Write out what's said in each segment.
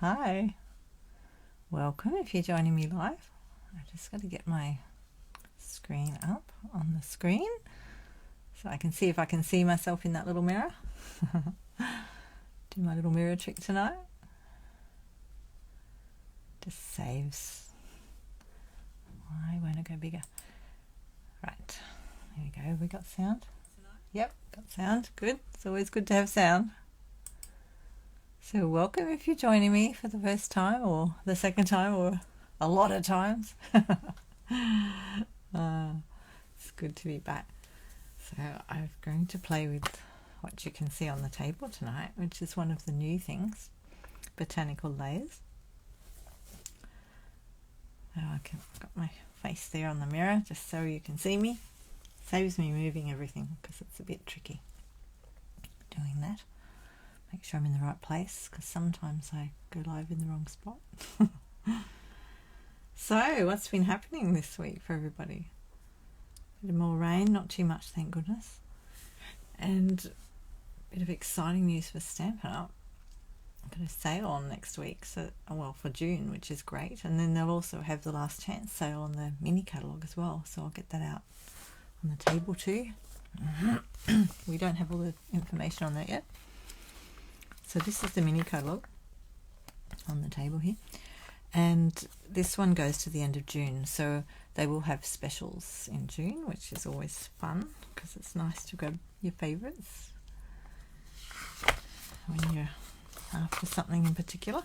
Hi, welcome if you're joining me live. I just got to get my screen up on the screen so I can see if I can see myself in that little mirror. Do my little mirror trick tonight. Just saves. Why won't it go bigger? Right, there we go. We got sound. Yep, got sound. Good. It's always good to have sound. So welcome if you're joining me for the first time or the second time or a lot of times. It's good to be back. So I'm going to play with what you can see on the table tonight, which is one of the new things, botanical layers. I've got my face there on the mirror just so you can see me. Saves me moving everything because it's a bit tricky doing that. Make sure I'm in the right place because sometimes I go live in the wrong spot. So what's been happening this week for everybody? A bit more rain, not too much, thank goodness. And a bit of exciting news for Stampin' Up. I'm going to sale on next week, so for June, which is great. And then they'll also have the last chance sale on the mini catalogue as well, so I'll get that out on the table too. We don't have all the information on that yet. So this is the mini catalogue on the table here, and this one goes to the end of June, so they will have specials in June, which is always fun because it's nice to grab your favourites when you're after something in particular.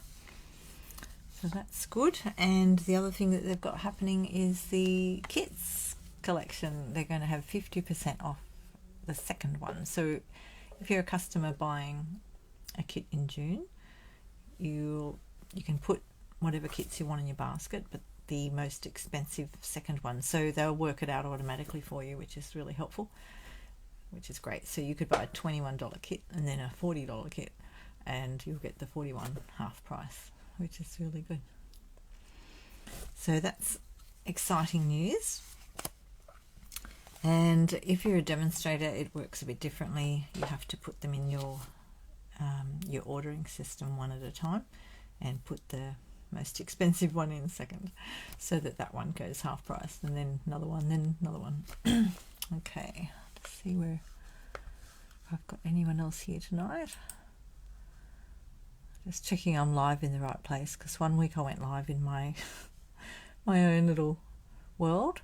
So that's good. And the other thing that they've got happening is the kits collection. They're going to have 50% off the second one. So if you're a customer buying a kit in June, you can put whatever kits you want in your basket, but the most expensive second one, so they'll work it out automatically for you, which is really helpful, which is great. So you could buy a $21 kit and then a $40 kit and you'll get the 41 half price, which is really good. So that's exciting news. And if you're a demonstrator, it works a bit differently. You have to put them in your ordering system one at a time and put the most expensive one in second, so that one goes half price, and then another one. Okay, let's see where I've got anyone else here tonight. Just checking I'm live in the right place, because one week I went live in my own little world.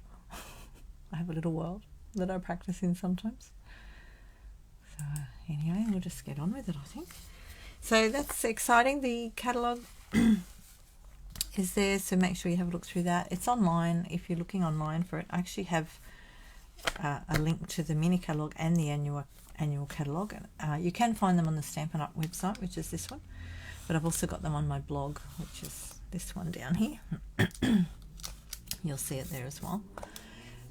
I have a little world that I practice in sometimes. So anyway, we'll just get on with it, I think. So that's exciting. The catalogue is there, so make sure you have a look through that. It's online. If you're looking online for it, I actually have a link to the mini catalogue and the annual catalogue. You can find them on the Stampin' Up website, which is this one, but I've also got them on my blog, which is this one down here. You'll see it there as well.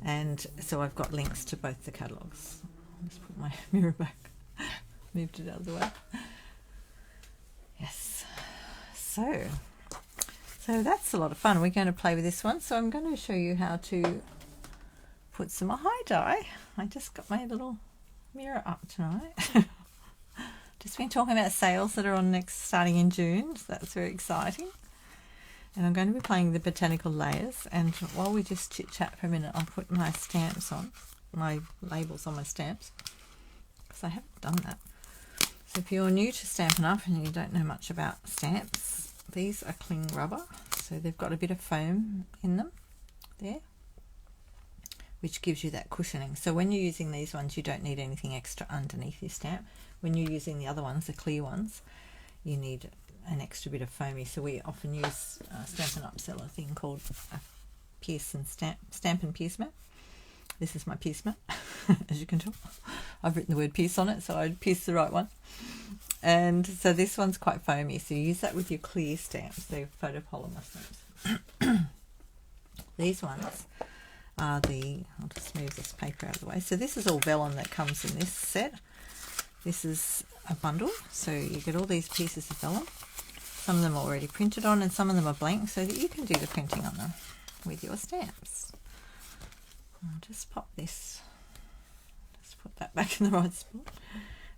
And so I've got links to both the catalogues. I'll just put my mirror back, moved it out of the way. Yes, so that's a lot of fun. We're going to play with this one. So I'm going to show you how to put some hi Di. I just got my little mirror up tonight. Just been talking about sales that are on starting in June, so that's very exciting. And I'm going to be playing the botanical layers, and while we just chit chat for a minute, I'll put my stamps on, my labels on my stamps, because I haven't done that. So if you're new to Stampin' Up and you don't know much about stamps, these are cling rubber, so they've got a bit of foam in them there, which gives you that cushioning. So when you're using these ones, you don't need anything extra underneath your stamp. When you're using the other ones, the clear ones, you need an extra bit of foamy. So we often use Stampin' Up sell a thing called a stamp and pierce mat. This is my pierce mat, as you can tell. I've written the word pierce on it, so I pierced the right one. And so this one's quite foamy, so you use that with your clear stamps, they're photopolymer stamps. These ones are I'll just move this paper out of the way. So this is all vellum that comes in this set. This is a bundle, so you get all these pieces of vellum. Some of them are already printed on and some of them are blank, so that you can do the printing on them with your stamps. I'll just pop this, just put that back in the right spot.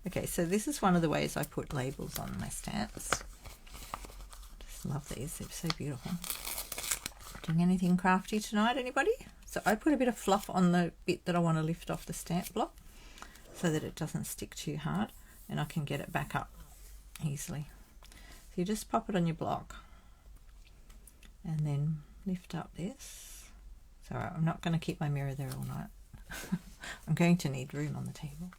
Okay, so this is one of the ways I put labels on my stamps. Just Love these, they're so beautiful. Doing anything crafty tonight, anybody? So I put a bit of fluff on the bit that I want to lift off the stamp block so that it doesn't stick too hard and I can get it back up easily. So you just pop it on your block and then lift up this. So I'm not going to keep my mirror there all night. I'm going to need room on the table.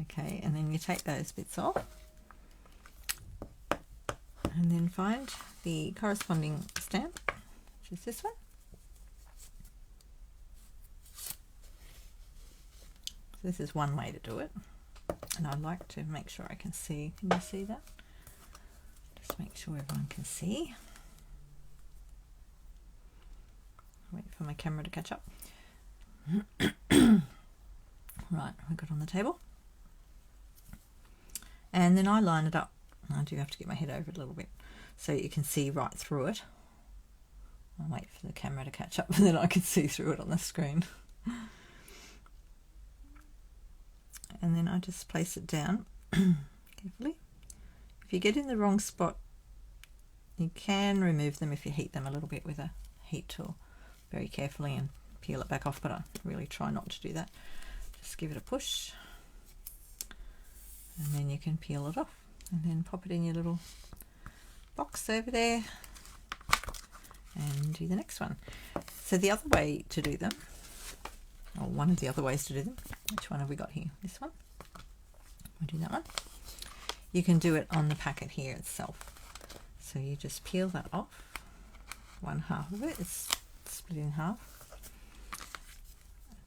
Okay, and then you take those bits off and then find the corresponding stamp, which is this one. So this is one way to do it, and I like to make sure I can see. Can you see that? Just make sure everyone can see. Wait for my camera to catch up. Right, we got it on the table. And then I line it up. I do have to get my head over it a little bit so you can see right through it. I'll wait for the camera to catch up and then I can see through it on the screen. And then I just place it down carefully. If you get in the wrong spot, you can remove them if you heat them a little bit with a heat tool very carefully and peel it back off, but I really try not to do that. Just give it a push. And then you can peel it off and then pop it in your little box over there and do the next one. So the other way to do them, or one of the other ways to do them, which one have we got here? This one? We'll do that one. You can do it on the packet here itself. So you just peel that off. One half of it is split in half.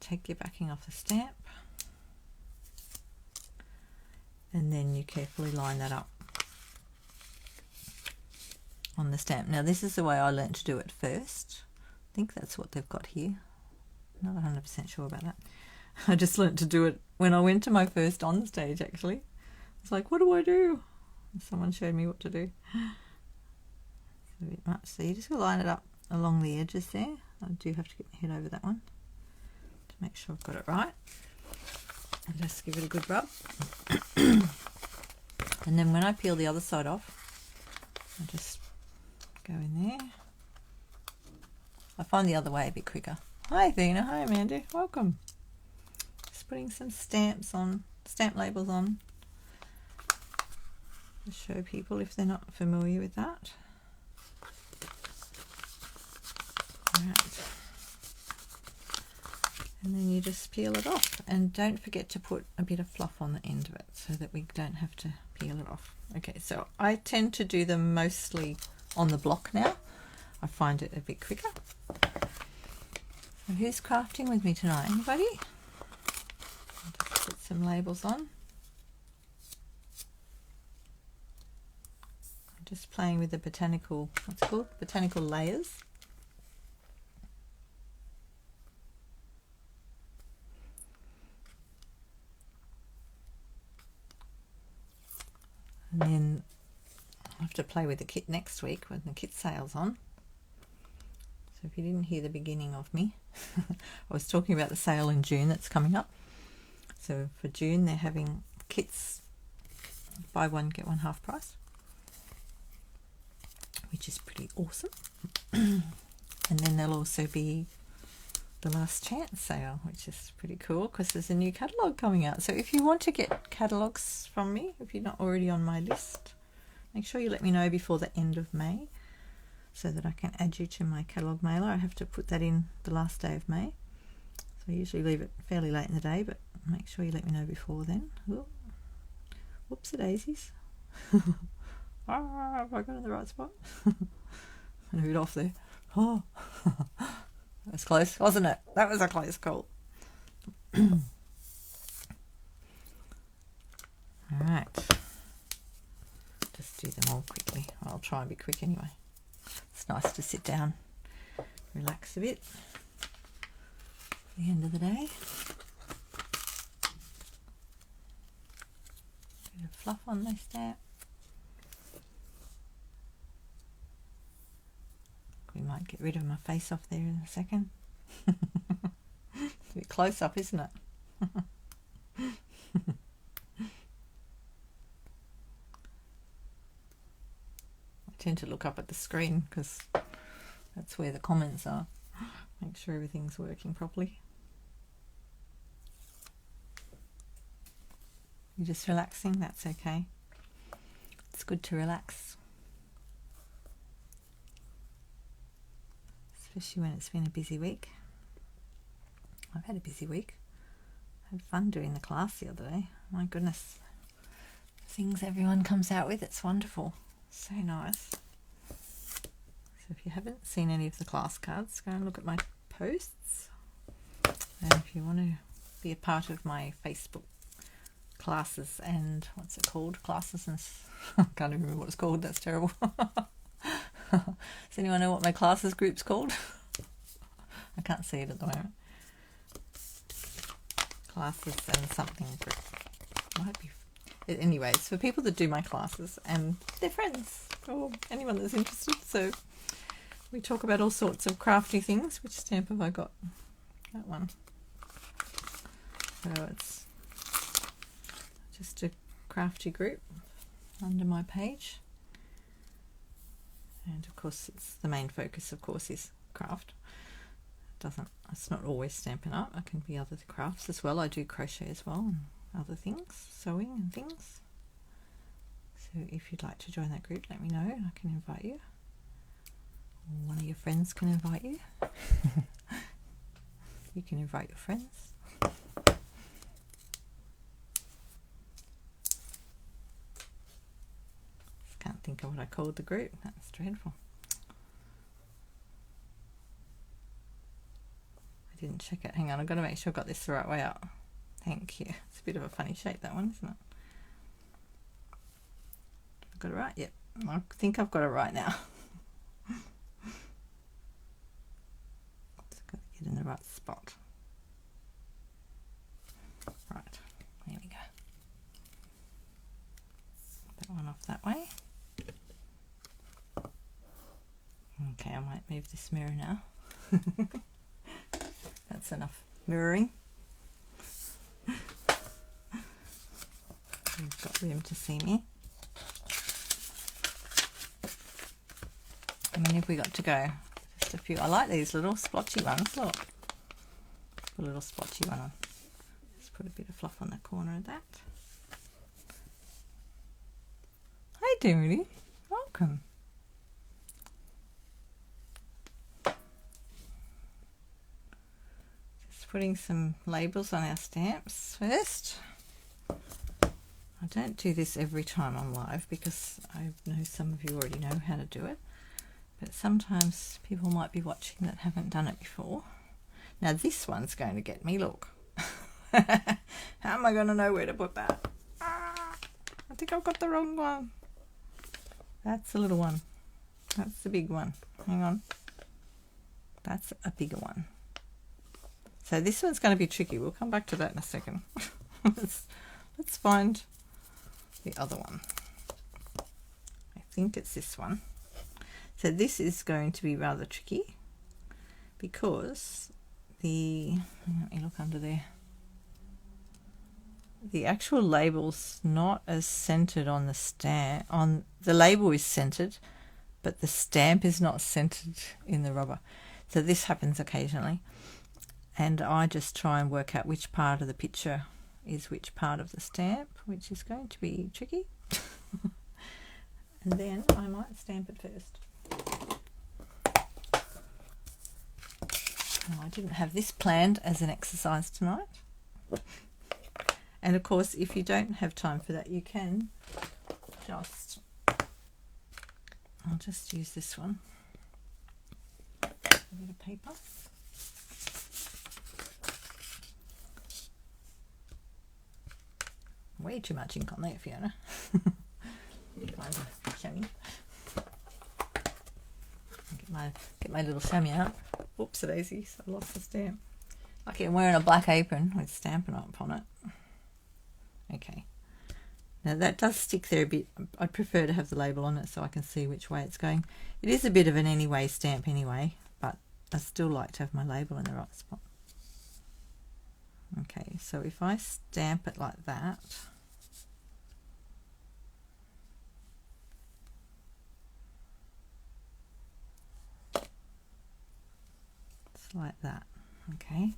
Take your backing off the stamp. And then you carefully line that up on the stamp. Now this is the way I learnt to do it first. I think that's what they've got here. Not 100% sure about that. I just learnt to do it when I went to my first on stage actually. It's like, what do I do? And someone showed me what to do. It's a bit much. So you just line it up along the edges there. I do have to get my head over that one to make sure I've got it right. And just give it a good rub. And then when I peel the other side off, I just go in there. I find the other way a bit quicker. Hi Athena, hi Amanda, welcome. Just putting some stamps on, stamp labels on, to show people if they're not familiar with that. Alright. And then you just peel it off, and don't forget to put a bit of fluff on the end of it so that we don't have to peel it off. Okay, so I tend to do them mostly on the block now. I find it a bit quicker. So who's crafting with me tonight? Anybody? I'll just put some labels on. I'm just playing with the botanical, what's it called? Botanical layers. And then I'll have to play with the kit next week when the kit sale's on. So if you didn't hear the beginning of me, I was talking about the sale in June that's coming up. So for June they're having kits, buy one get one half price, which is pretty awesome. And then there'll also be the last chance sale, which is pretty cool because there's a new catalogue coming out. So if you want to get catalogues from me, if you're not already on my list, make sure you let me know before the end of May so that I can add you to my catalogue mailer. I have to put that in the last day of May. So I usually leave it fairly late in the day, but make sure you let me know before then. Whoops, daisies. Have I got in the right spot? I'm a bit off there. Oh, that was close, wasn't it? That was a close call. Alright. Just do them all quickly. I'll try and be quick anyway. It's nice to sit down, relax a bit at the end of the day. Bit of fluff on this stamp. We might get rid of my face off there in a second. It's a bit close up, isn't it? tend to look up at the screen because that's where the comments are. Make sure everything's working properly. You're just relaxing, that's okay. It's good to relax. Especially when it's been a busy week. I've had a busy week. I had fun doing the class the other day. My goodness. Things everyone comes out with, it's wonderful. So nice. So if you haven't seen any of the class cards, go and look at my posts. And if you want to be a part of my Facebook classes and what's it called? Classes and I can't even remember what it's called. That's terrible. Does anyone know what my classes group's called? I can't see it at the moment. Classes and something group. Might be. Anyways, for people that do my classes and their friends or anyone that's interested. So we talk about all sorts of crafty things. Which stamp have I got? That one. So it's just a crafty group under my page. And of course it's the main focus, of course, is craft. It's not always Stampin' Up. It can be other crafts as well. I do crochet as well and other things, sewing and things. So if you'd like to join that group, let me know and I can invite you. Or one of your friends can invite you. You can invite your friends. Can't think of what I called the group. That's dreadful. I didn't check it. Hang on, I've got to make sure I've got this the right way up. Thank you. It's a bit of a funny shape, that one, isn't it? I've got it right? Yep. I think I've got it right now. Just got to get in the right spot. Right. There we go. That one off that way. Okay, I might move this mirror now. That's enough mirroring. You've got room to see me. How many have we got to go? Just a few. I like these little splotchy ones. Look. Put a little splotchy one on. Just put a bit of fluff on the corner of that. Hi, Dirty. Welcome. Putting some labels on our stamps first. I don't do this every time I'm live because I know some of you already know how to do it, but sometimes people might be watching that haven't done it before. Now this one's going to get me, look. How am I going to know where to put that? I think I've got the wrong one. That's the little one. That's the big one. Hang on. That's a bigger one. So this one's going to be tricky. We'll come back to that in a second. Let's find the other one. I think it's this one. So this is going to be rather tricky because let me look under there. The actual label's not as centered on the stamp. The label is centered, but the stamp is not centered in the rubber. So this happens occasionally. And I just try and work out which part of the picture is which part of the stamp, which is going to be tricky. And then I might stamp it first. Oh, I didn't have this planned as an exercise tonight. And of course, if you don't have time for that, you can just, I'll just use this one. A bit of paper. Way too much ink on there, Fiona. Get my little chamois out. Oops, daisies! I lost the stamp. Okay, I'm wearing a black apron with Stampin' Up on it. Okay. Now that does stick there a bit. I'd prefer to have the label on it so I can see which way it's going. It is a bit of an anyway stamp anyway, but I still like to have my label in the right spot. Okay, so if I stamp it like that, like that. Okay.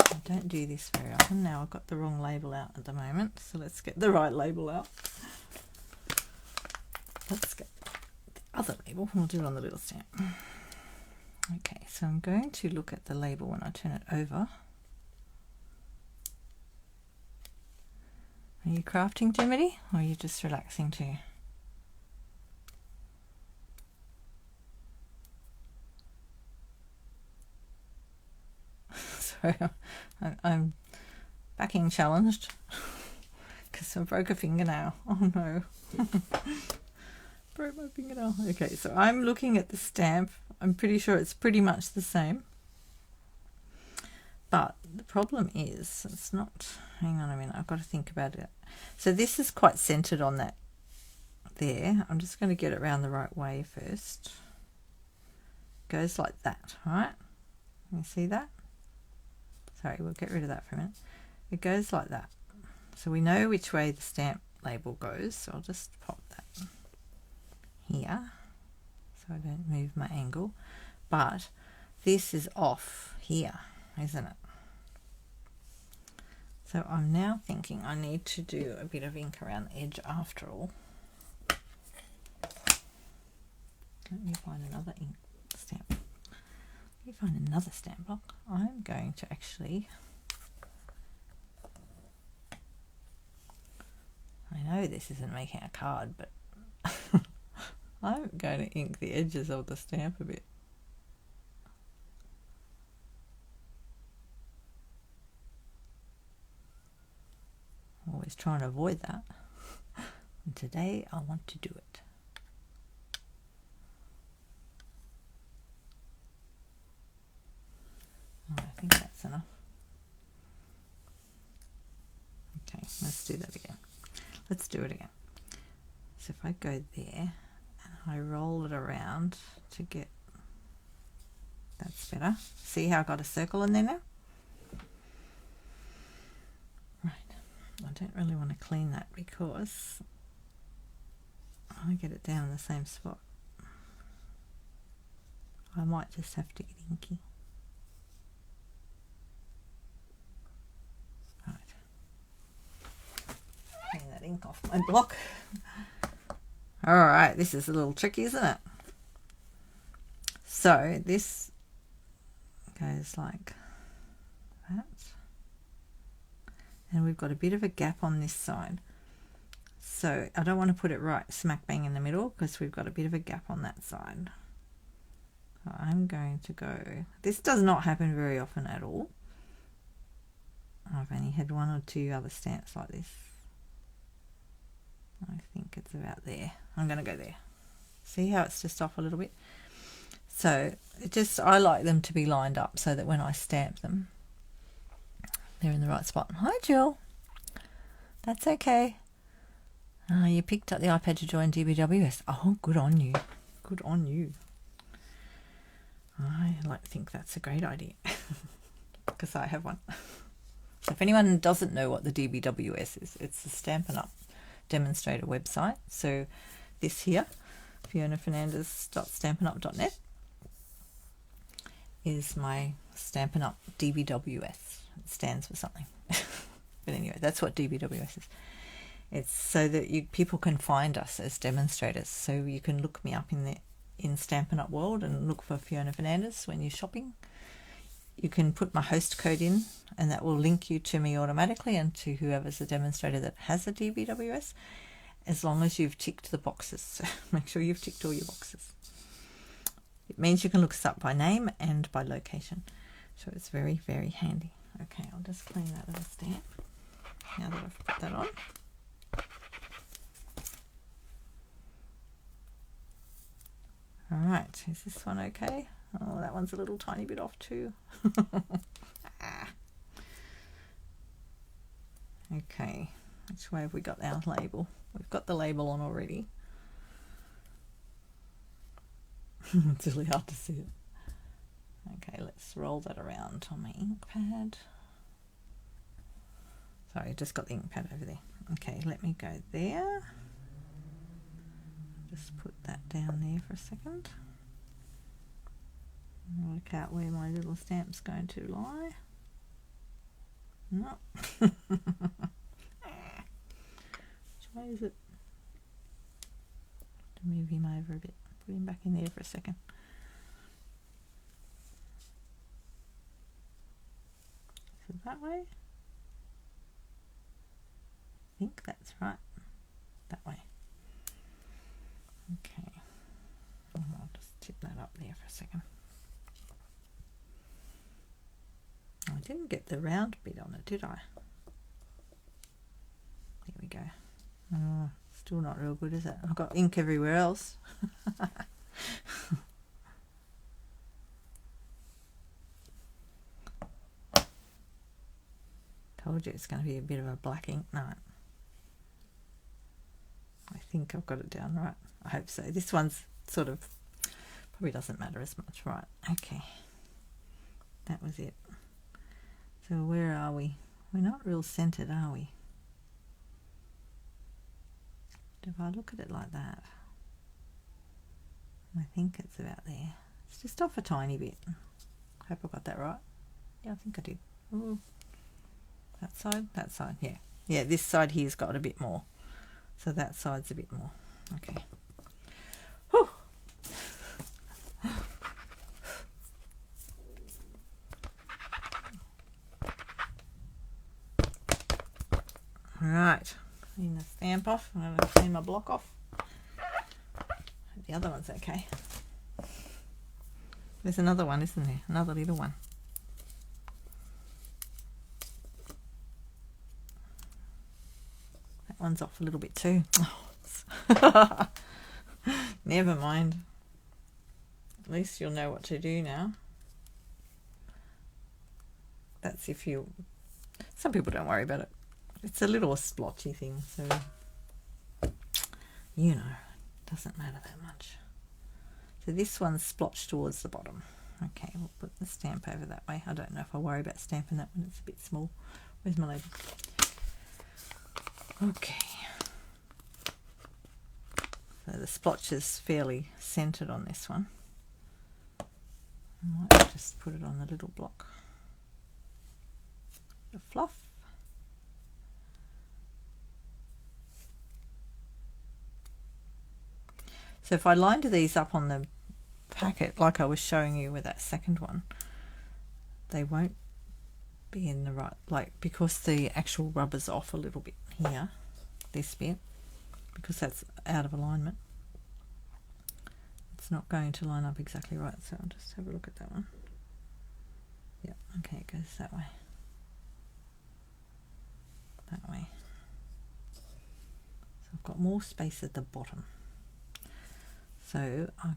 I don't do this very often. Now I've got the wrong label out at the moment, so let's get the right label out. Let's get the other label. We'll do it on the little stamp. Okay, so I'm going to look at the label when I turn it over. Are you crafting, Jiminy, or are you just relaxing too? Sorry, I'm backing challenged because I broke a fingernail. Oh no. Broke my fingernail. Okay, so I'm looking at the stamp. I'm pretty sure it's pretty much the same. But the problem is, it's not, hang on a minute, I've got to think about it. So this is quite centered on that there. I'm just going to get it around the right way first. Goes like that, right? You see that? Sorry, we'll get rid of that for a minute. It goes like that. So we know which way the stamp label goes. So I'll just pop that here so I don't move my angle. But this is off here, isn't it? So I'm now thinking I need to do a bit of ink around the edge after all. Let me find another ink stamp. Let me find another stamp block. I'm going to actually, I know this isn't making a card, but I'm going to ink the edges of the stamp a bit. Always trying to avoid that. And today I want to do it. Oh, I think that's enough. Okay, let's do that again. Let's do it again. So if I go there and I roll it around to get, that's better. See how I got a circle in there now? Right. I don't really want to clean that because I want to get it down in the same spot. I might just have to get inky. Right. Clean that ink off my block. Alright, this is a little tricky, isn't it? So this goes like that. And we've got a bit of a gap on this side. So I don't want to put it right smack bang in the middle because we've got a bit of a gap on that side. So I'm going to go, this does not happen very often at all. I've only had one or two other stamps like this. I think it's about there. I'm going to go there. See how it's just off a little bit? So it just, I like them to be lined up so that when I stamp them, they're in the right spot. Hi, Jill. That's okay. You picked up the iPad to join DBWS. Oh, good on you. Good on you. I like to think that's a great idea because I have one. So if anyone doesn't know what the DBWS is, it's the Stampin' Up! Demonstrator website. So this here, FionaFernandez.stampinup.net, is my Stampin' Up! DBWS. It stands for something. But anyway, that's what DBWS is. It's so that people can find us as demonstrators. So you can look me up in Stampin' Up! World and look for Fiona Fernandez when you're shopping. You can put my host code in and that will link you to me automatically and to whoever's the demonstrator that has a DBWS, as long as you've ticked the boxes. So make sure you've ticked all your boxes. It means you can look us up by name and by location. So it's very, very handy. Okay, I'll just clean that little stamp now that I've put that on. All right, is this one okay? Oh, that one's a little tiny bit off too. Okay, which way have we got our label? We've got the label on already. It's really hard to see it. Okay, let's roll that around on my ink pad. Sorry, I just got the ink pad over there. Okay, let me go there. Just put that down there for a second. Work out where my little stamp's going to lie. No. Which way is it? To move him over a bit. Put him back in there for a second. So that way. I think that's right. That way. Okay. I'll just tip that up there for a second. I didn't get the round bit on it, did I? There we go. Oh, still not real good, is it? I've got ink everywhere else. Told you it's going to be a bit of a black ink night. I think I've got it down right. I hope so. This one's sort of probably doesn't matter as much. Right, okay. That was it. So where are we? We're not real centered, are we? If I look at it like that, I think it's about there. It's just off a tiny bit. Hope I got that right. Yeah, I think I did. Ooh. That side, yeah. Yeah, this side here's got a bit more. So that side's a bit more. Okay. Whew. Right. Clean the stamp off. I'm going to clean my block off. The other one's okay. There's another one, isn't there? Another little one. One's off a little bit too. Oh, never mind. At least you'll know what to do now. That's if you... Some people don't worry about it. It's a little splotchy thing, so you know, it doesn't matter that much. So this one's splotched towards the bottom. Okay, we'll put the stamp over that way. I don't know if I worry about stamping that one. It's a bit small. Where's my label? Okay, so the splotch is fairly centered on this one. I might just put it on the little block. The fluff. So if I lined these up on the packet like I was showing you with that second one, they won't be in the right, like, because the actual rubber's off a little bit here, this bit, because that's out of alignment, it's not going to line up exactly right. So I'll just have a look at that one. Yeah, okay, it goes that way, that way. So I've got more space at the bottom, so I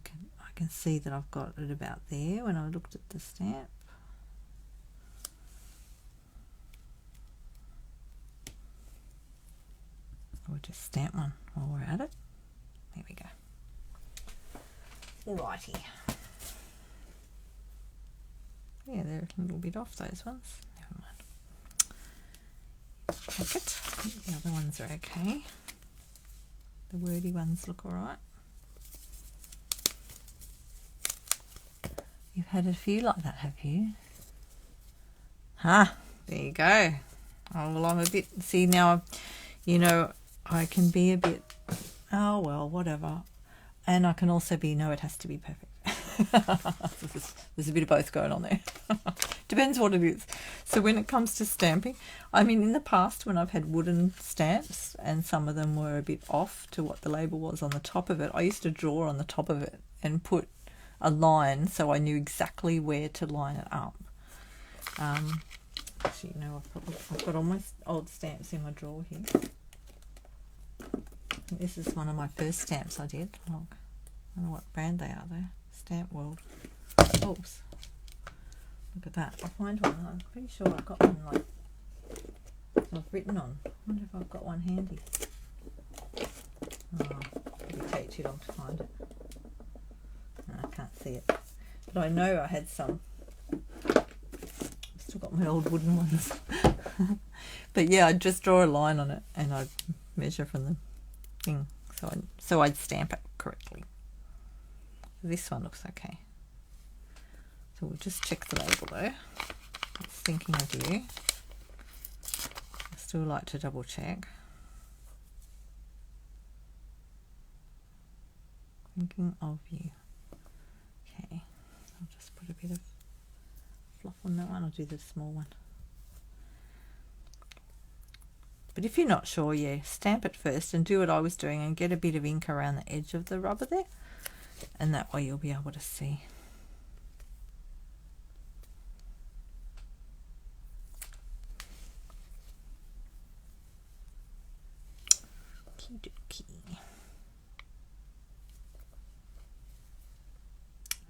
can see that I've got it about there when I looked at the stamp. We'll just stamp one while we're at it. There we go. Alrighty. Yeah, they're a little bit off, those ones. Never mind. Check it. I think the other ones are okay. The wordy ones look alright. You've had a few like that, have you? Ah, there you go. Oh, well, I'm a bit... See, now, you know... I can be a bit, oh well, whatever, and I can also be, no, it has to be perfect. There's a bit of both going on there. Depends what it is. So when it comes to stamping, I mean, in the past when I've had wooden stamps and some of them were a bit off to what the label was on the top of it, I used to draw on the top of it and put a line so I knew exactly where to line it up. Actually, you know, I've got all my old stamps in my drawer here. This is one of my first stamps I did. Look, I don't know what brand they are though. Stamp World. Oops. Look at that. I'll find one. I'm pretty sure I've got one like I've written on. I wonder if I've got one handy. Oh, it'll take too long to find it. No, I can't see it. But I know I had some. I've still got my old wooden ones. But yeah, I'd just draw a line on it and I'd measure from the thing, so I'd stamp it correctly. This one looks okay. So we'll just check the label though. It's thinking of you. I still like to double check. Thinking of you. Okay, I'll just put a bit of fluff on that one. I'll do the small one. But if you're not sure, yeah, stamp it first and do what I was doing and get a bit of ink around the edge of the rubber there. And that way you'll be able to see.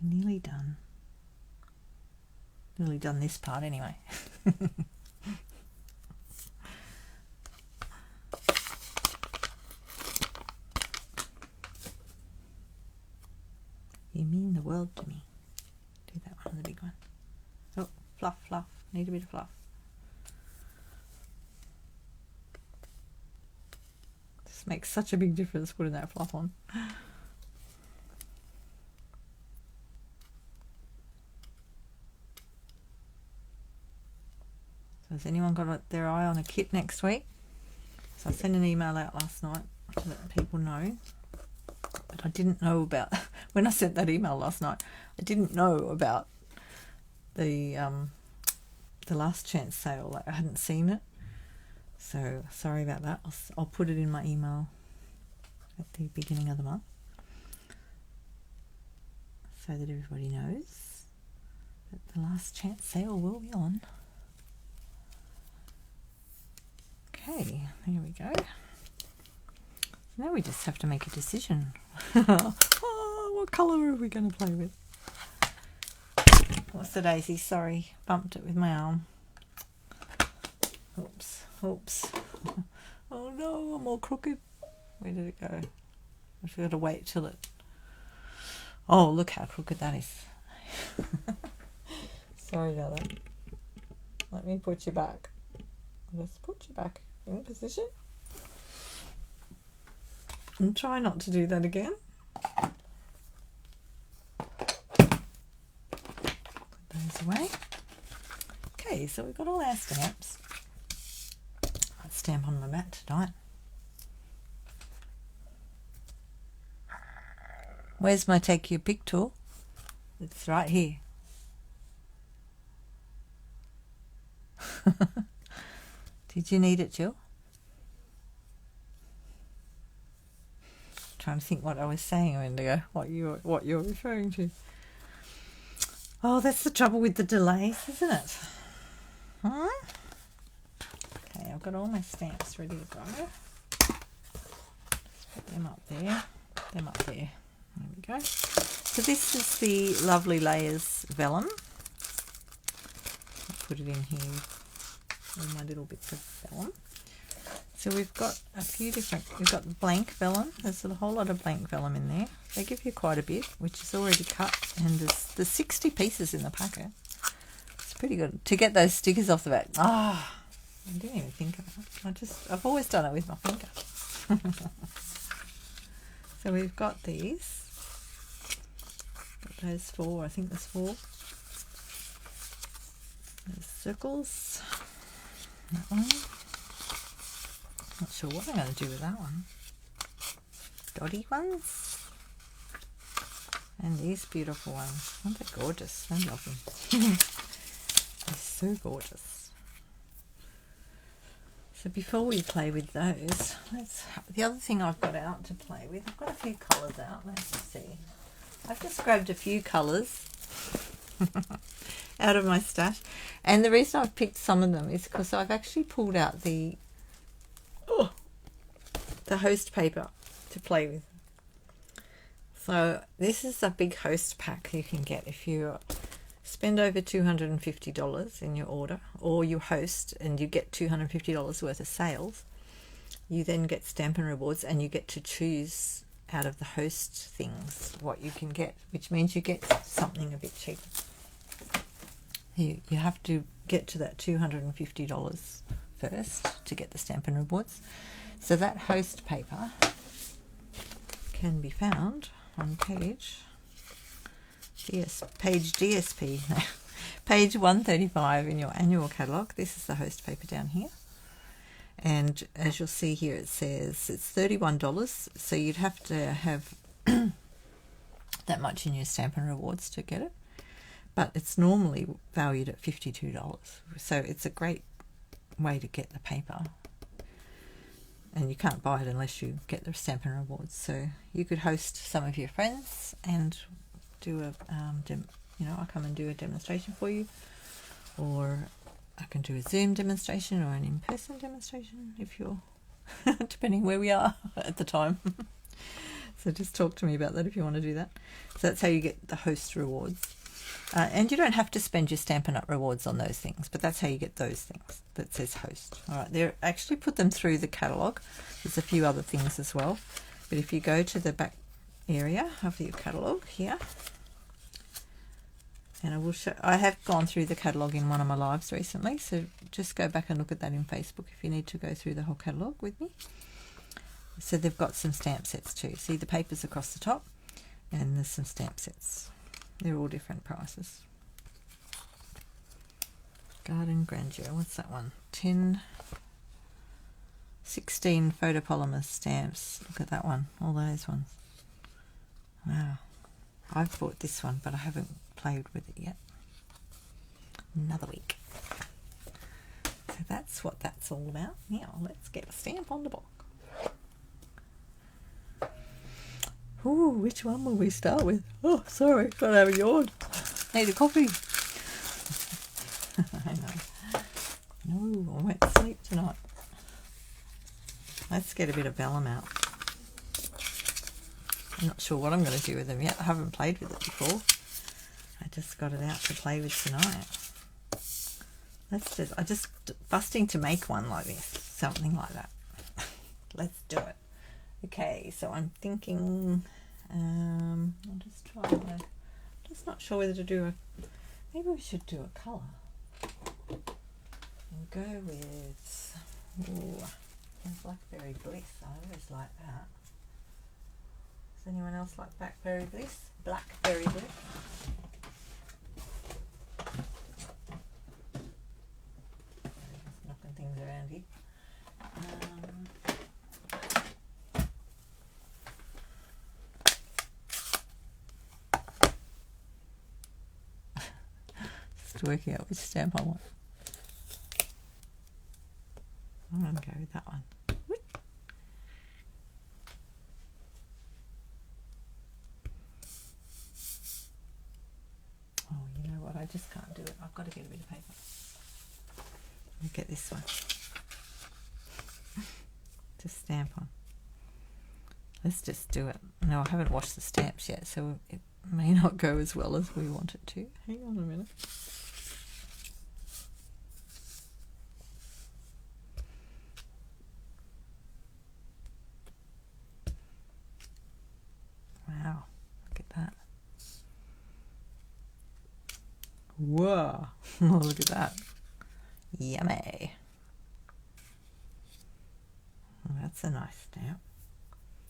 Nearly done. Nearly done this part anyway. You mean the world to me. Do that one, the big one. Oh, fluff, fluff. Need a bit of fluff. This makes such a big difference putting that fluff on. So has anyone got their eye on a kit next week? So I sent an email out last night to let people know. But I didn't know about, when I sent that email last night, I didn't know about the last chance sale. Like, I hadn't seen it. So sorry about that. I'll put it in my email at the beginning of the month so that everybody knows that the last chance sale will be on. Okay, there we go. Now we just have to make a decision. Oh, what colour are we going to play with? What's the daisy? Sorry, bumped it with my arm. Oops, oops. Oh no, I'm all crooked. Where did it go? I've got to wait till it... Oh, look how crooked that is. Sorry about that. Let me put you back. Let's put you back in position. And try not to do that again. Put those away. Okay, so we've got all our stamps. I'll stamp on my mat tonight. Where's my take your pick tool? It's right here. Did you need it, Jill? Trying to think what I was saying a minute ago, what you're referring to. Oh, that's the trouble with the delays, isn't it? Huh? Okay, I've got all my stamps ready to go. Just put them up there. Them up there. There we go. So this is the Lovely Layers vellum. I'll put it in here. All my little bits of vellum. So we've got a few different, we've got blank vellum. There's a whole lot of blank vellum in there. They give you quite a bit, which is already cut, and there's 60 pieces in the packet. It's pretty good to get those stickers off the back. Ah, I didn't even think of that. I've always done it with my finger. So we've got these. Got those four. I think there's four. There's circles. That one. Not sure what I'm going to do with that one. Dotty ones. And these beautiful ones. Aren't they gorgeous? I love them. They're so gorgeous. So before we play with those, the other thing I've got out to play with, I've got a few colours out. Let's see. I've just grabbed a few colours out of my stash. And the reason I've picked some of them is because I've actually pulled out the host paper to play with. So this is a big host pack you can get if you spend over $250 in your order, or you host and you get $250 worth of sales. You then get Stampin' Rewards and you get to choose out of the host things what you can get, which means you get something a bit cheaper. You have to get to that $250 first to get the Stampin' Rewards. So that host paper can be found on page page DSP, page 135 in your annual catalogue. This is the host paper down here. And as you'll see here, it says it's $31. So you'd have to have that much in your Stampin' Rewards to get it. But it's normally valued at $52. So it's a great way to get the paper. And you can't buy it unless you get the Stampin' Rewards. So you could host some of your friends and do a, I'll come and do a demonstration for you. Or I can do a Zoom demonstration or an in-person demonstration if you're, depending where we are at the time. So just talk to me about that if you want to do that. So that's how you get the host rewards. And you don't have to spend your Stampin' Up! Rewards on those things, but that's how you get those things that says host. All right, they actually put them through the catalogue. There's a few other things as well. But if you go to the back area of your catalogue here, and I will show, I have gone through the catalogue in one of my lives recently, so just go back and look at that in Facebook if you need to go through the whole catalogue with me. So they've got some stamp sets too. See the papers across the top, and there's some stamp sets. They're all different prices. Garden Grandeur, what's that one? 16 photopolymer stamps. Look at that one, all those ones. Wow. I've bought this one, but I haven't played with it yet. Another week. So that's what that's all about. Now let's get a stamp on the block. Ooh, which one will we start with? Oh, sorry, got to have a yawn. Need a coffee. I know. No, I won't sleep tonight. Let's get a bit of vellum out. I'm not sure what I'm going to do with them yet. I haven't played with it before. I just got it out to play with tonight. I'm just busting to make one like this, something like that. Let's do it. Okay, so I'm thinking, I'll just try, I'm just not sure whether to do maybe we should do a colour. And go with, Blackberry Bliss. I always like that. Does anyone else like Blackberry Bliss? Blackberry Bliss. Just knocking things around here. Just working out which stamp I want. I'm going to go with that one. Oh, you know what? I just can't do it. I've got to get a bit of paper. I'll get this one. To stamp on. Let's just do it. No, I haven't washed the stamps yet, so it may not go as well as we want it to. Hang on a minute. Wow, look at that. Whoa, oh, look at that. Yummy. Oh, that's a nice stamp.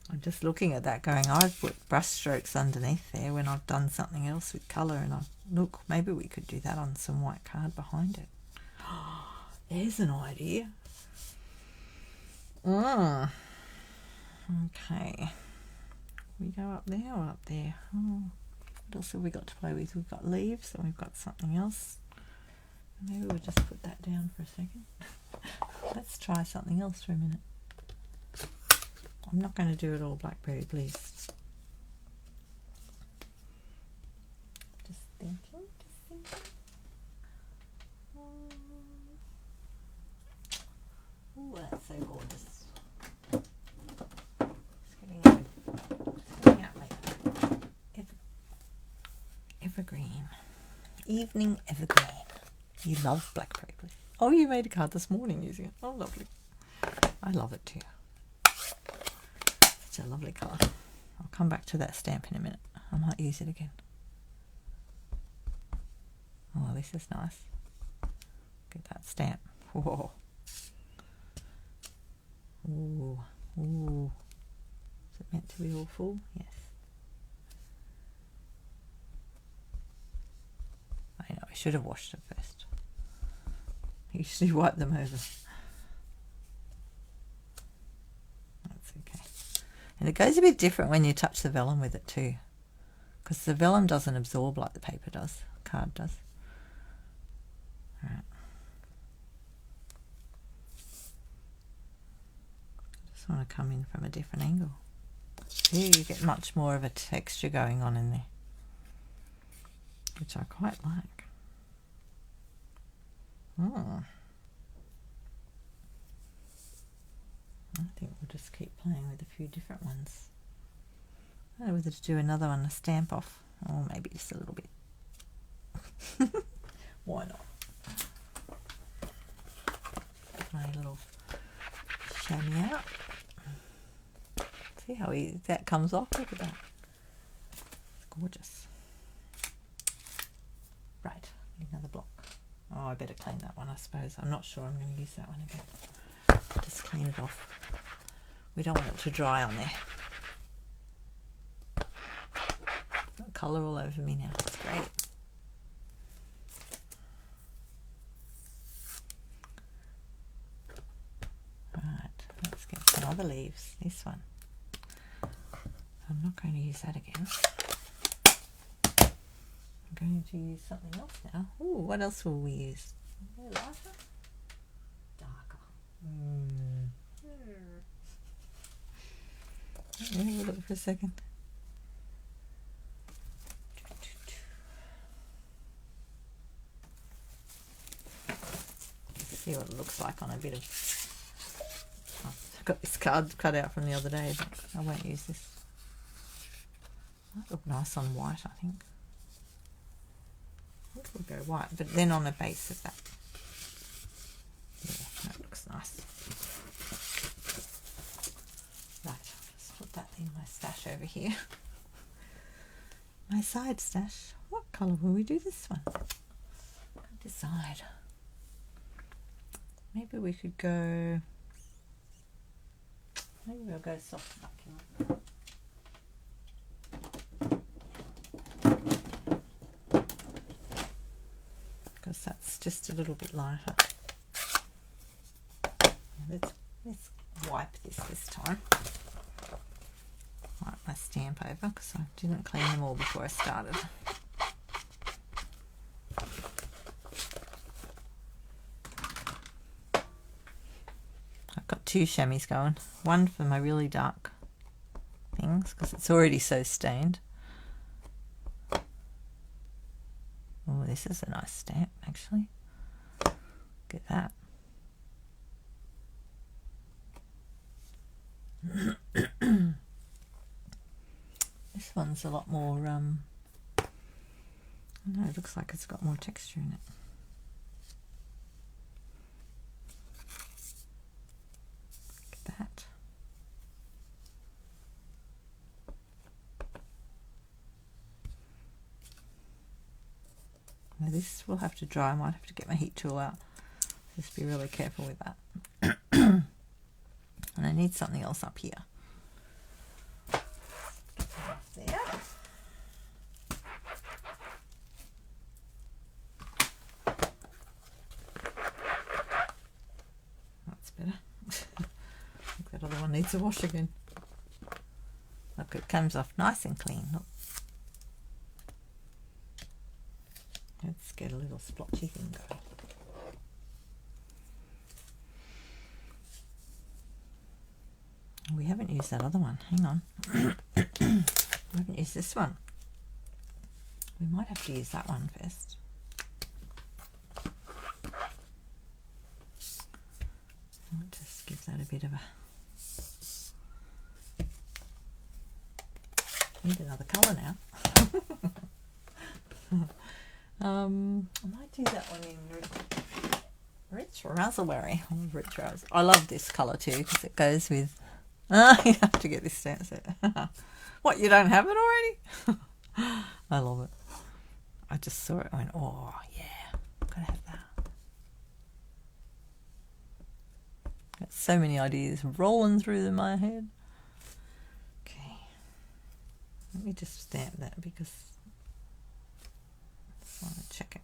I'm just looking at that going, I've put brush strokes underneath there when I've done something else with colour, and look, maybe we could do that on some white card behind it. There's an idea. Okay. We go up there or up there? Oh, what else have we got to play with? We've got leaves and we've got something else. Maybe we'll just put that down for a second. Let's try something else for a minute. I'm not going to do it all Blackberry Bliss. Just thinking. Oh, that's so gorgeous. Evergreen. Evening Evergreen. You love Blackberry Bliss. Oh, you made a card this morning using it. Oh, lovely. I love it too. Such a lovely colour. I'll come back to that stamp in a minute. I might use it again. Oh, this is nice. Look at that stamp. Whoa. Ooh. Ooh. Is it meant to be all full? Yes. I should have washed it first. I usually wipe them over. That's okay. And it goes a bit different when you touch the vellum with it too, because the vellum doesn't absorb like the paper does, card does. All right. Just want to come in from a different angle. See, you get much more of a texture going on in there, which I quite like. I think we'll just keep playing with a few different ones. I don't know whether to do another one, a stamp off, or maybe just a little bit. Why not? My little chamois out. See how easy that comes off? Look at that. It's gorgeous. Right, need another block. Oh, I better clean that one, I suppose. I'm not sure I'm going to use that one again. Just clean it off. We don't want it to dry on there. Got colour all over me now. It's great. Right, let's get some other leaves. This one. I'm not going to use that again. I'm going to use something else now. Ooh, what else will we use? Lighter? Darker. Let me have a look for a second. Let's see what it looks like on a bit of... Oh, I got this card cut out from the other day, but I won't use this. Might look nice on white, I think. I think we'll go white, but then on a base of that. Yeah, that looks nice. Right, let's put that in my stash over here. My side stash. What colour will we do this one? Can't decide. Maybe we could go... Maybe we'll go soft vacuum. Because that's just a little bit lighter. Let's wipe this time. Wipe my stamp over because I didn't clean them all before I started. I've got two chamois going. One for my really dark things because it's already so stained. Oh, this is a nice stamp, actually. Look at that. This one's a lot more, I don't know, it looks like it's got more texture in it. Look at that. Now this will have to dry. I might have to get my heat tool out. Just be really careful with that. And I need something else up here. There. That's better. I think that other one needs a wash again. Look, it comes off nice and clean. Look. Let's get a little splotchy thing going. We haven't used that other one. Hang on. We haven't used this one. We might have to use that one first. I'll just give that a bit of a... Need another colour now. I might do that one in rich raspberry. I love this colour too because it goes with... you have to get this stamp set. What, you don't have it already? I love it. I just saw it and went, oh yeah, gotta have that. Got so many ideas rolling through my head. Okay, let me just stamp that because I just want to check it.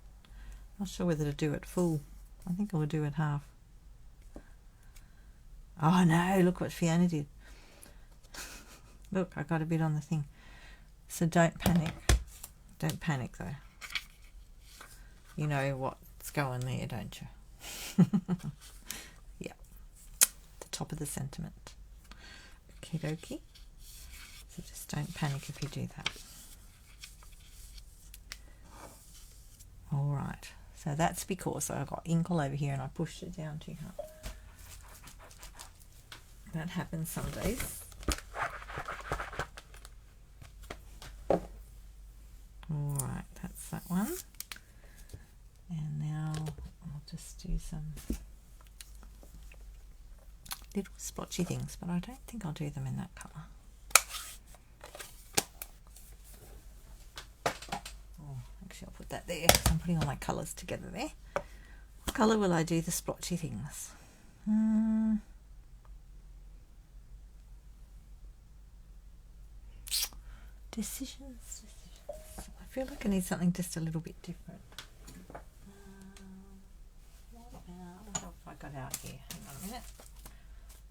Not sure whether to do it full. I think I will do it half. Oh no, look what Fiona did. Look, I got a bit on the thing. So don't panic. Don't panic though. You know what's going there, don't you? Yeah. The top of the sentiment. Okie dokie. So just don't panic if you do that. Alright. So that's because I got ink all over here and I pushed it down too hard. That happens some days. Alright, that's that one. And now I'll just do some little splotchy things, but I don't think I'll do them in that colour. Oh, actually I'll put that there because I'm putting all my colours together there. What colour will I do the splotchy things? Decisions. I feel like I need something just a little bit different. What have I got out here? Hang on a minute.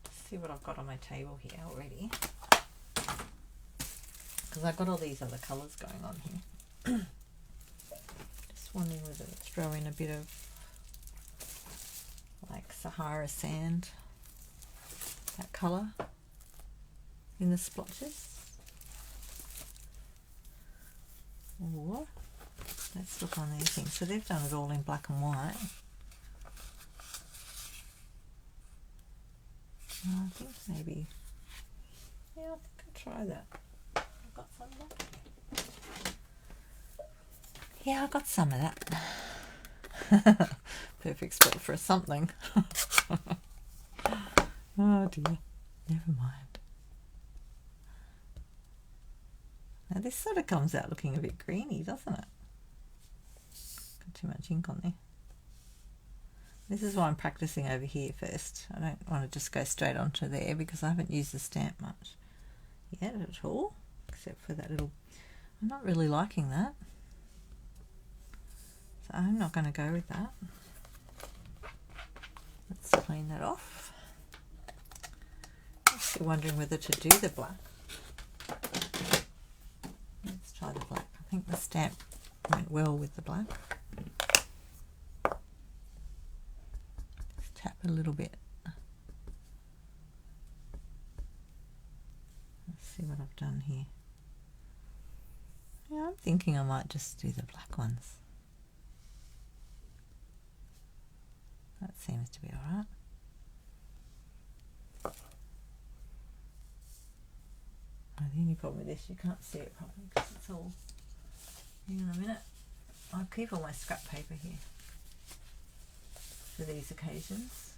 Let's see what I've got on my table here already. Because I've got all these other colours going on here. Just wondering whether to throw in a bit of like Sahara sand, that colour, in the splotches. Or let's look on these things. So they've done it all in black and white. I think maybe, yeah, I think I'll try that. I've got some of that. Yeah, I've got some of that. Perfect spot for something. Oh dear, never mind. Now this sort of comes out looking a bit greeny, doesn't it? Got too much ink on there. This is why I'm practicing over here first. I don't want to just go straight onto there because I haven't used the stamp much yet at all, except for that little, I'm not really liking that. So I'm not going to go with that. Let's clean that off. I'm still wondering whether to do the black. Let's try the black. I think the stamp went well with the black. Just tap a little bit. Let's see what I've done here. Yeah, I'm thinking I might just do the black ones. That seems to be alright. The only problem with this, you can't see it properly because it's all. Hang on a minute. I'll keep all my scrap paper here for these occasions.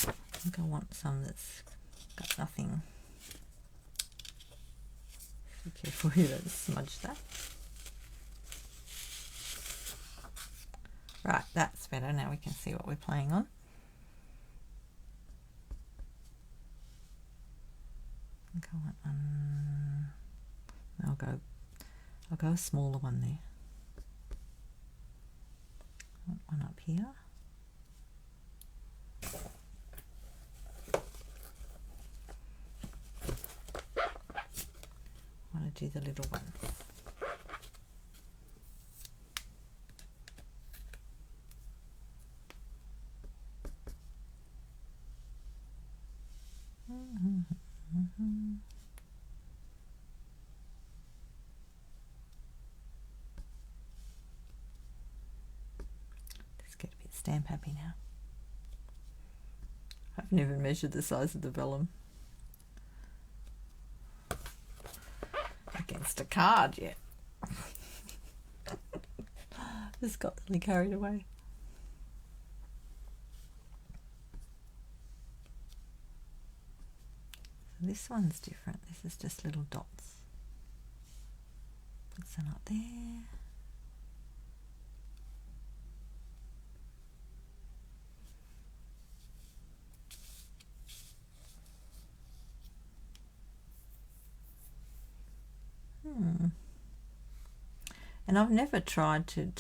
I think I want some that's got nothing. Be careful you don't smudge that. Right, that's better. Now we can see what we're playing on. I think I want one. I'll go a smaller one there. I want one up here. I want to do the little one. Let's get a bit stamp happy now. I've never measured the size of the vellum against a card yet. Just got really carried away. So this one's different. This is just little dots. Put some up there. And I've never tried to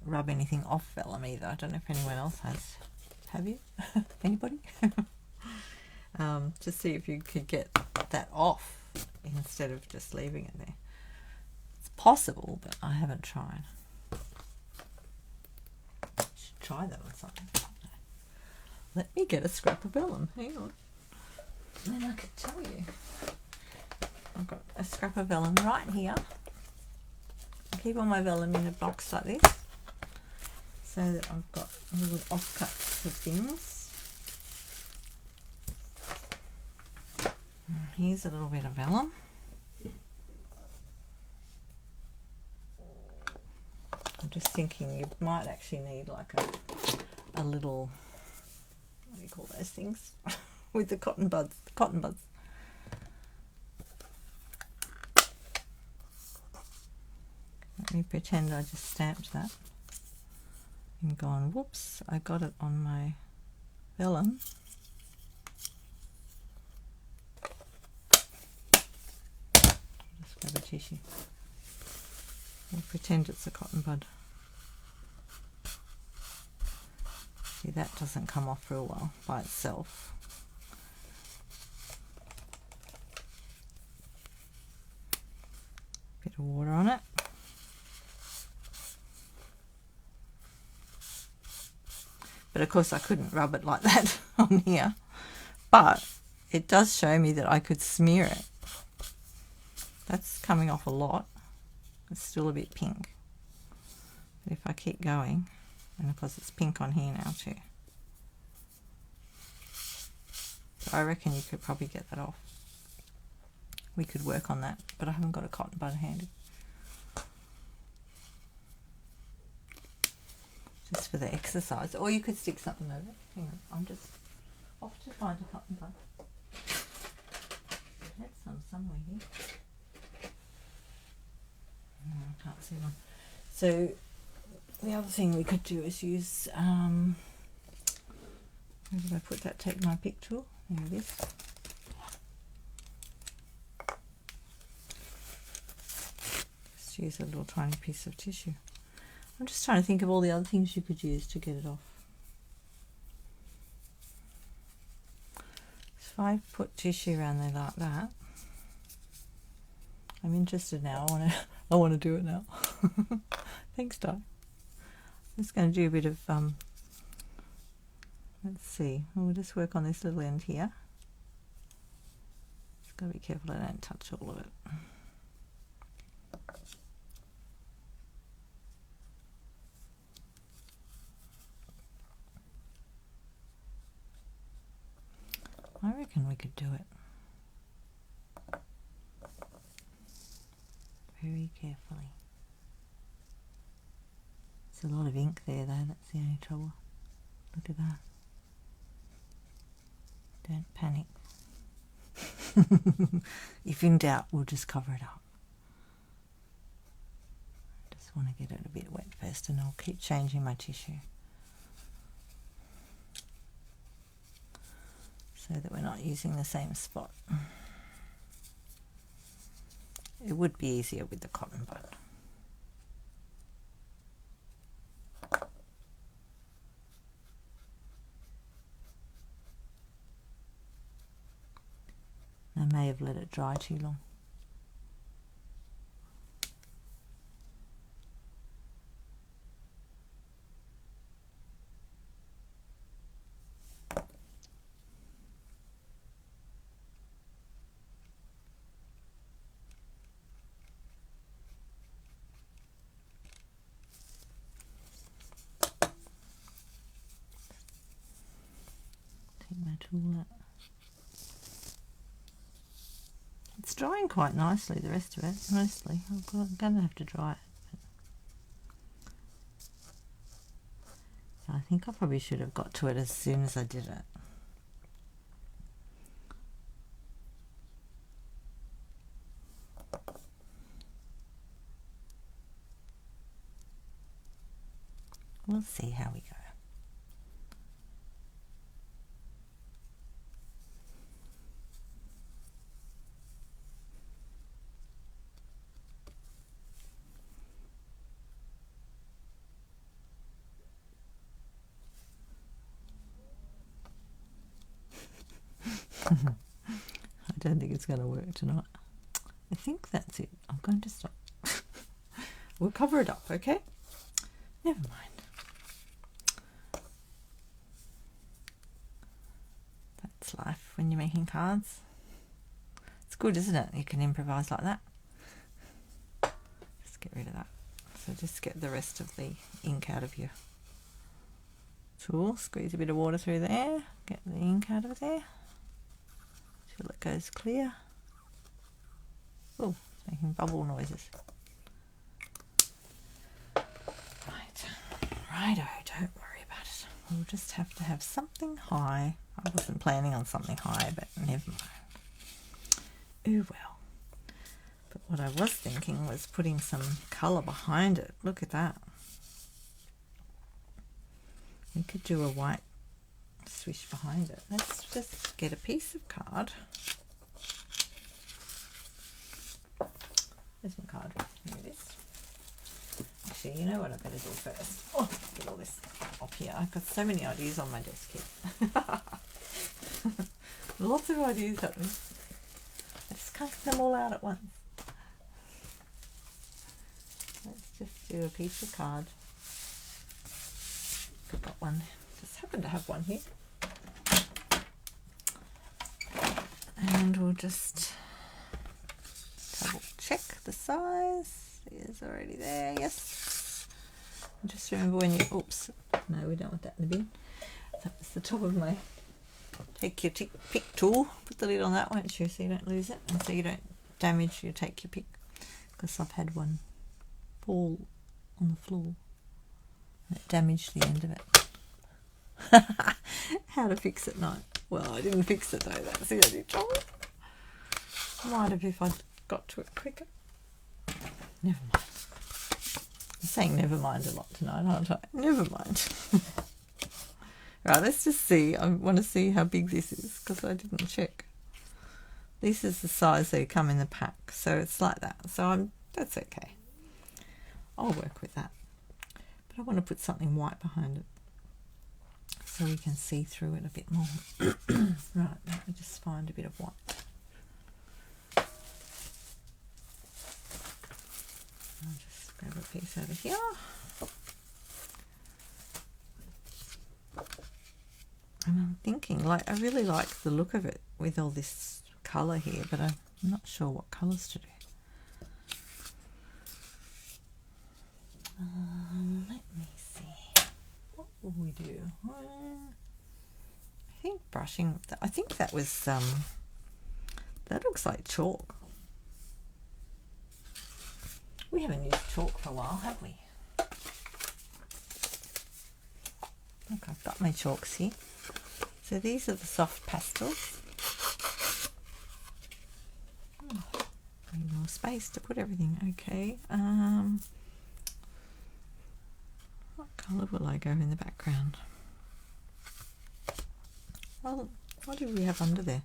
rub anything off vellum either. I don't know if anyone else has. Have you? Anybody? To see if you could get that off instead of just leaving it there. It's possible, but I haven't tried. Should try that with something. Let me get a scrap of vellum. Hang on. And then I could tell you. I've got a scrap of vellum right here. I keep all my vellum in a box like this, so that I've got little offcuts of things. And here's a little bit of vellum. I'm just thinking you might actually need like a little, what do you call those things? With the cotton buds. Let me pretend I just stamped that and gone, whoops, I got it on my vellum. Just grab a tissue and pretend it's a cotton bud. See, that doesn't come off real well by itself. Bit of water on it. But of course I couldn't rub it like that on here. But it does show me that I could smear it. That's coming off a lot. It's still a bit pink. But if I keep going, and of course it's pink on here now too. So I reckon you could probably get that off. We could work on that, but I haven't got a cotton bud handy. Just for the exercise. Or you could stick something over it. Hang on, I'm just off to find a cotton bud. I had some somewhere here. No, I can't see one. So the other thing we could do is use, where did I put that? Take my pick tool. There it is. Just use a little tiny piece of tissue. I'm just trying to think of all the other things you could use to get it off. So if I put tissue around there like that, I'm interested now. I want to do it now. Thanks, Di. I'm just going to do a bit of let's see. We'll just work on this little end here. Just got to be careful I don't touch all of it. I reckon we could do it very carefully. There's a lot of ink there though, that's the only trouble. Look at that. Don't panic. If in doubt, we'll just cover it up. Just want to get it a bit wet first, and I'll keep changing my tissue so that we're not using the same spot. It would be easier with the cotton bud. I may have let it dry too long. Take my tool out. It's drying quite nicely, the rest of it, mostly. I'm going to have to dry it. But I think I probably should have got to it as soon as I did it. We'll see how we go. I don't think it's going to work tonight. I think that's it. I'm going to stop. We'll cover it up, okay? Never mind. That's life when you're making cards. It's good, isn't it? You can improvise like that. Just get rid of that. So just get the rest of the ink out of your tool. Squeeze a bit of water through there. Get the ink out of there till it goes clear. Oh, it's making bubble noises. Righto, don't worry about it. We'll just have to have something high. I wasn't planning on something high, but never mind. Ooh, well. But what I was thinking was putting some colour behind it. Look at that. We could do a white swish behind it. Let's just get a piece of card. There's my card. Here it is. Actually, you know what I better do first? Oh, get all this up here. I've got so many ideas on my desk here. Lots of ideas happening. I just can't get them all out at once. Let's just do a piece of card. I've got one. Just happen to have one here. And we'll just double check the size. It's already there, yes. And just remember when you, oops, no, we don't want that in the bin. That was the top of my, take your pick tool, put the lid on that, won't you, so you don't lose it, and so you don't damage your take your pick, because I've had one fall on the floor and it damaged the end of it. How to fix it, no. Well, I didn't fix it though, that's the only trouble. Might have if I'd got to it quicker. Never mind. I'm saying never mind a lot tonight, aren't I? Never mind. Right, let's just see. I want to see how big this is because I didn't check. This is the size they come in the pack, so it's like that. So that's okay. I'll work with that. But I want to put something white behind it so we can see through it a bit more. Right, let me just find a bit of white. I'll just grab a piece over here. And I'm thinking, like, I really like the look of it with all this colour here, but I'm not sure what colours to do. Let me see. What will we do? I think brushing, I think that was, that looks like chalk. We haven't used chalk for a while, have we? Look, I've got my chalks here. So these are the soft pastels. Oh, need more space to put everything. Okay. What colour will I go in the background? Well, what did we have under there?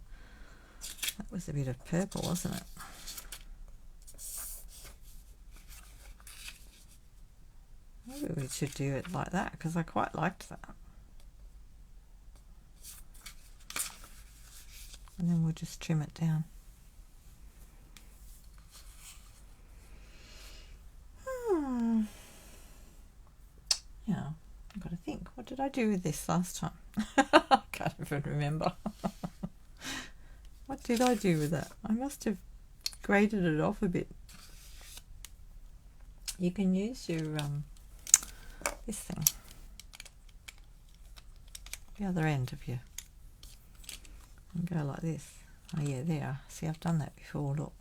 That was a bit of purple, wasn't it? Maybe we should do it like that because I quite liked that. And then we'll just trim it down. Yeah, I've got to think. What did I do with this last time? I can't even remember. What did I do with that? I must have graded it off a bit. You can use your this thing, the other end of you, and go like this. Oh yeah, there. See, I've done that before. Look.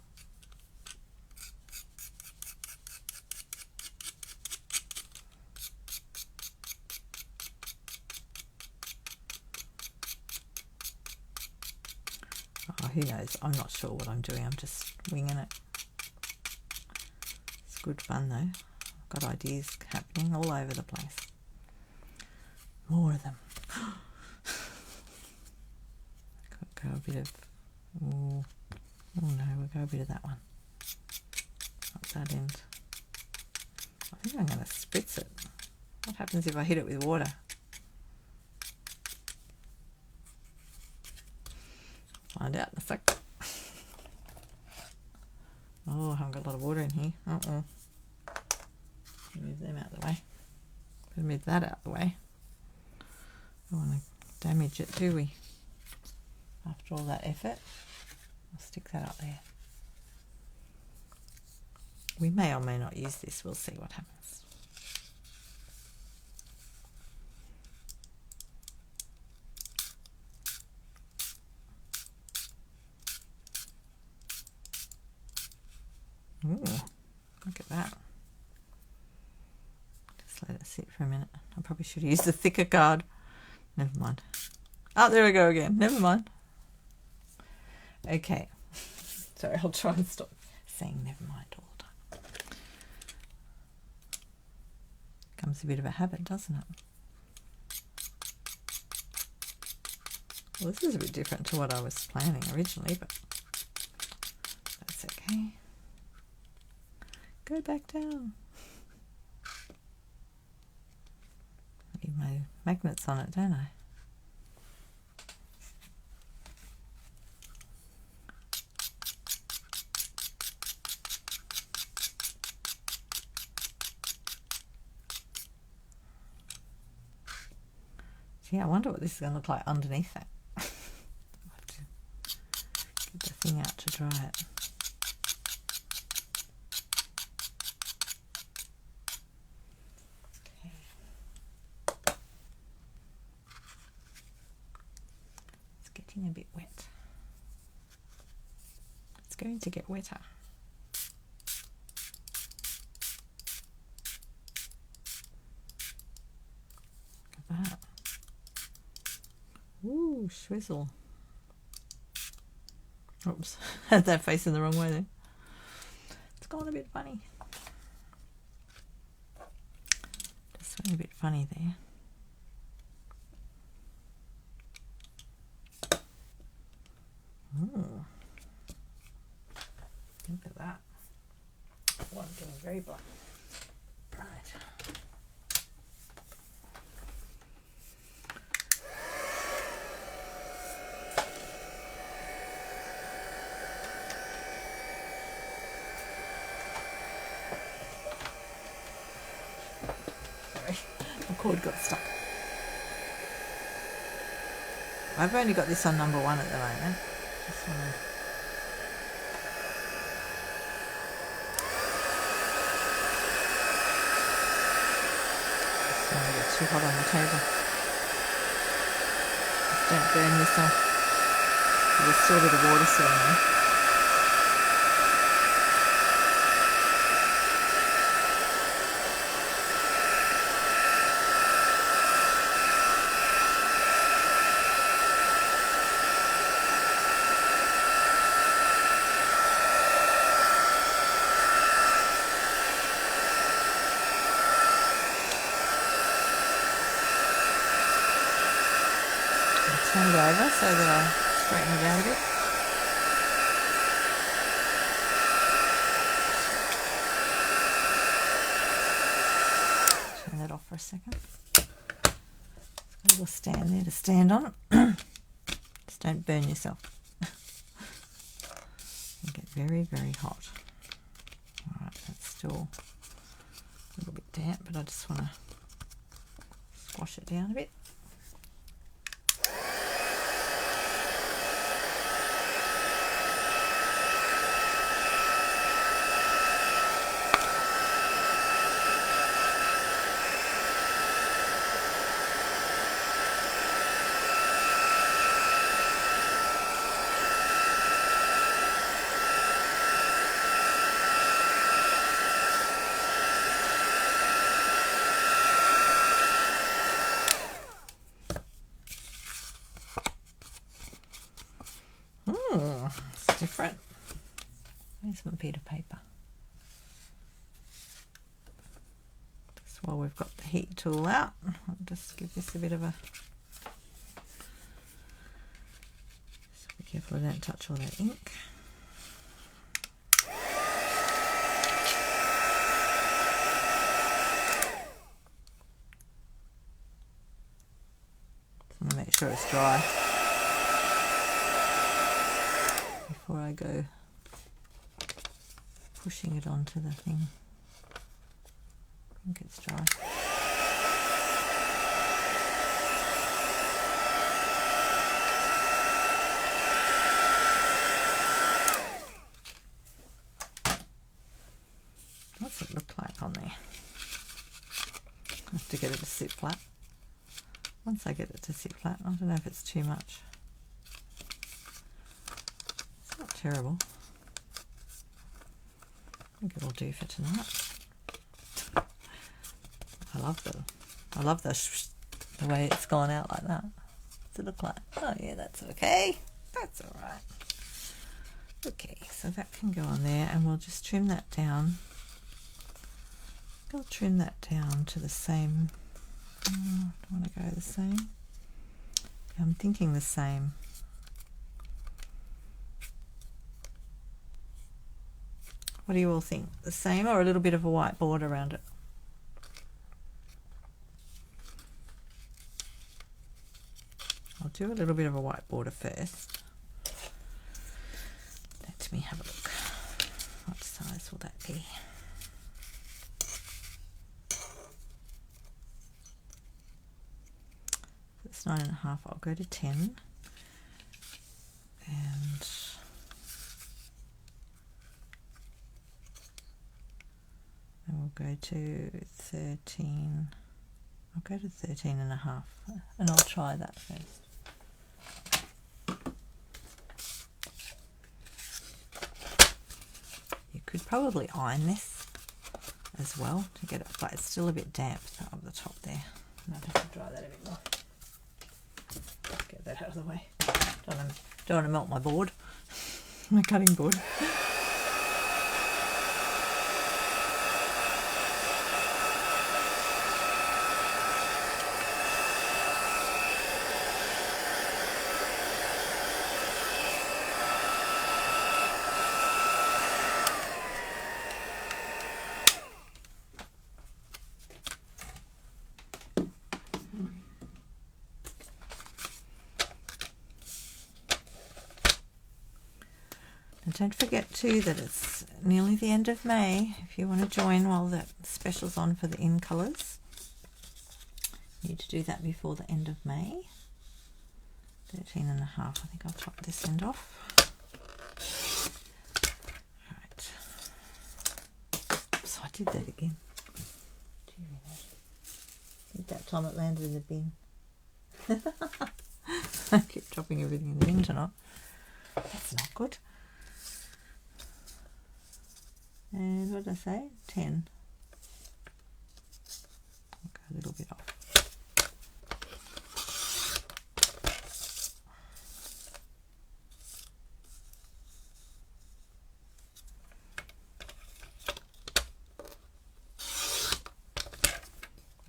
Oh, who knows? I'm not sure what I'm doing. I'm just winging it. It's good fun though. I've got ideas happening all over the place. More of them. Go a bit of, oh no, we'll go a bit of that one. Up that end. I think I'm going to spritz it. What happens if I hit it with water? Find out in a sec. Oh, I haven't got a lot of water in here. Move them out of the way. Better move that out of the way. Don't want to damage it, do we? After all that effort. I'll stick that up there. We may or may not use this. We'll see what happens. Ooh, look at that. Just let it sit for a minute. I probably should have used the thicker card. Never mind. Oh, there we go again. Never mind. Okay. Sorry, I'll try and stop saying never mind all the time. Becomes a bit of a habit, doesn't it? Well, this is a bit different to what I was planning originally, but that's okay. Go back down. Leave my magnets on it, don't I? Yeah, I wonder what this is going to look like underneath that. I'll have to get the thing out to dry it. Okay. It's getting a bit wet. It's going to get wetter. Look at that. Ooh, swizzle. Oops, had that facing the wrong way there. It's gone a bit funny. Just went a bit funny there. Ooh. Look at that. Oh, I'm getting very black. Right. Cord got stuck. I've only got this on number 1 at the moment. Just want to get too hot on the table. Just don't burn yourself. There's still a bit of water sitting there. Turn it over so that I straighten it out a bit. Turn that off for a second. It's got a little stand there to stand on. Just don't burn yourself. You get very, very hot. Alright, that's still a little bit damp, but I just want to squash it down a bit. It's different. Where's my bit of paper? Just while we've got the heat tool out, I'll just give this a bit of a... Just be careful I don't touch all that ink. Just want to make sure it's dry. before I go pushing it onto the thing. I think it's dry. What's it look like on there? I have to get it to sit flat. Once I get it to sit flat, I don't know if it's too much. It's not terrible. I think it'll do for tonight. I love the way it's gone out like that. What's it look like? Oh yeah, that's okay. That's all right. Okay, so that can go on there, and we'll just trim that down. I'll trim that down to the same. Oh, I want to go the same. Yeah, I'm thinking the same. What do you all think? The same or a little bit of a white border around it? I'll do a little bit of a white border first. Let me have a look. What size will that be? It's 9.5. I'll go to 10, and then we'll go to 13. I'll go to 13.5, and I'll try that first. You could probably iron this as well to get it, but it's still a bit damp up the top there. And I'd have to dry that a bit more. Get that out of the way. Don't want to melt my board, my cutting board. And don't forget too that it's nearly the end of May. If you want to join while the special's on for the in colours, you need to do that before the end of May. 13.5. I think I'll chop this end off. Right. So I did that again. I think that time it landed in the bin. I keep dropping everything in the bin tonight. That's not good. And what did I say? 10. I'll go a little bit off.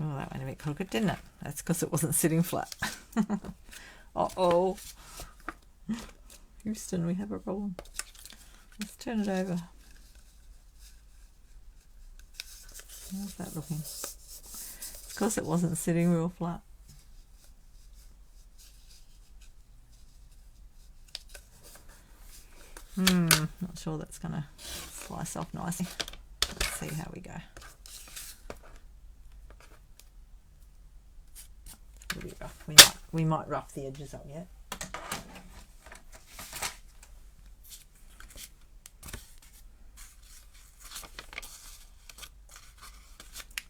Oh, that went a bit crooked, didn't it? That's because it wasn't sitting flat. Uh-oh. Houston, we have a problem. Let's turn it over. How's that looking? It's because it wasn't sitting real flat. Not sure that's going to slice off nicely. Let's see how we go. It's a little bit rough. We might rough the edges up yet.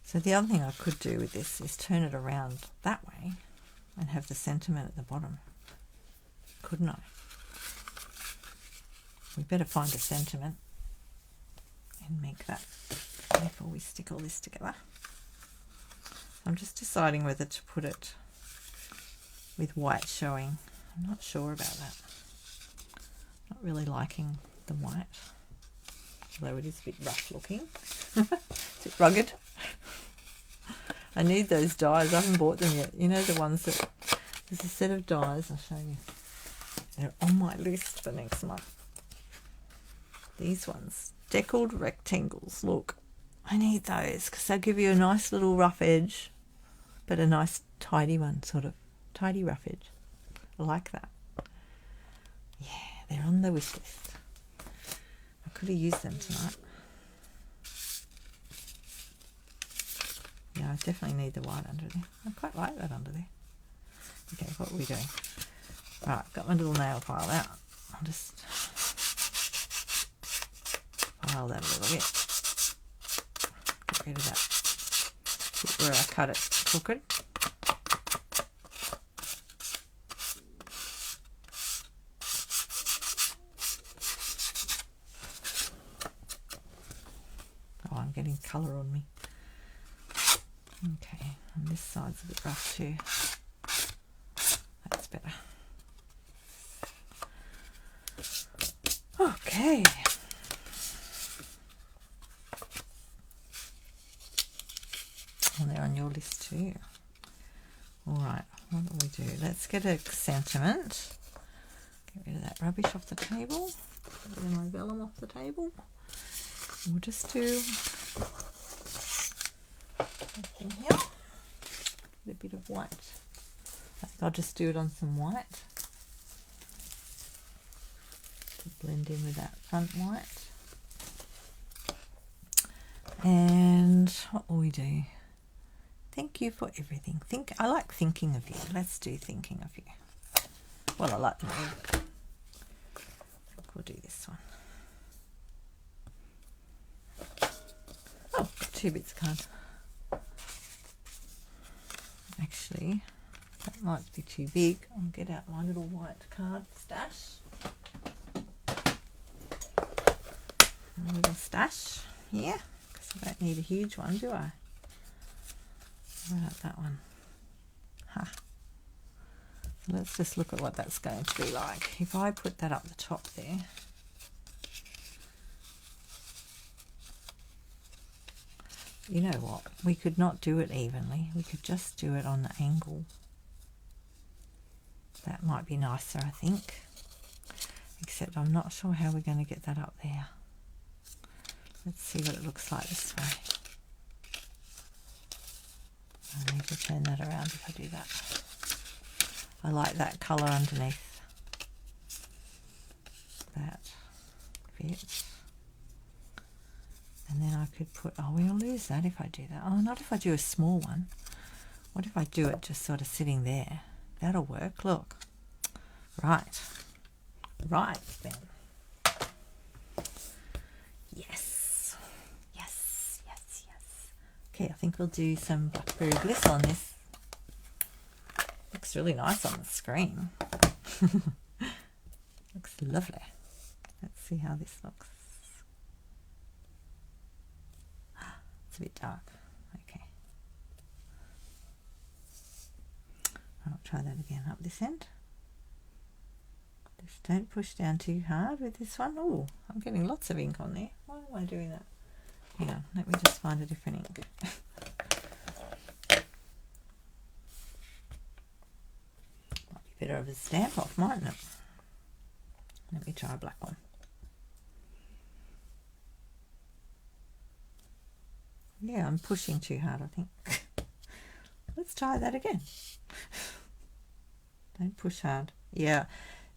So the other thing I could do with this is turn it around that way and have the sentiment at the bottom. Couldn't I? We better find a sentiment and make that before we stick all this together. I'm just deciding whether to put it with white showing. I'm not sure about that. Not really liking the white, although it is a bit rough looking. It's a bit rugged. I need those dies. I haven't bought them yet. You know the ones that... There's a set of dies. I'll show you. They're on my list for next month. These ones. Deckled rectangles. Look. I need those because they'll give you a nice little rough edge, but a nice tidy one, sort of. Tidy rough edge. I like that. Yeah, they're on the wish list. could have used them tonight. Yeah, I definitely need the white under there. I quite like that under there. Okay, what are we doing? Right, got my little nail file out. I'll just file that a little bit. Get rid of that bit where I cut it crooked. Oh, I'm getting colour on me. Okay, and this side's a bit rough too. That's better. Okay. And they're on your list too. Alright, what do we do? Let's get a sentiment. Get rid of that rubbish off the table. Get rid of my vellum off the table. We'll just do something here. Get a bit of white. I think I'll just do it on some white to blend in with that front white. And what will we do? Thank you for everything. I like thinking of you. Let's do thinking of you. Well, I like the mood. I think we'll do this one. Oh, got 2 bits of card. Actually, that might be too big. I'll get out my little white card stash. A little stash, yeah, because I don't need a huge one, do I? What about that one? Ha. So let's just look at what that's going to be like. If I put that up the top there, you know what? We could not do it evenly. We could just do it on the angle. That might be nicer, I think. Except I'm not sure how we're going to get that up there. Let's see what it looks like this way. I need to turn that around if I do that. I like that colour underneath. That fits. And then I could put, oh, we'll lose that if I do that. Oh, not if I do a small one. What if I do it just sort of sitting there? That'll work, look. Right. Right then. Yes. Yes, yes, yes. Okay, I think we'll do some blackberry bliss on this. Looks really nice on the screen. Looks lovely. Let's see how this looks. It's a bit dark. Okay. I'll try that again up this end. Just don't push down too hard with this one. Oh, I'm getting lots of ink on there. Why am I doing that? Hang on, let me just find a different ink. Might be better of a stamp off, mightn't it? Let me try a black one. Yeah, I'm pushing too hard, I think. Let's try that again. Don't push hard. Yeah.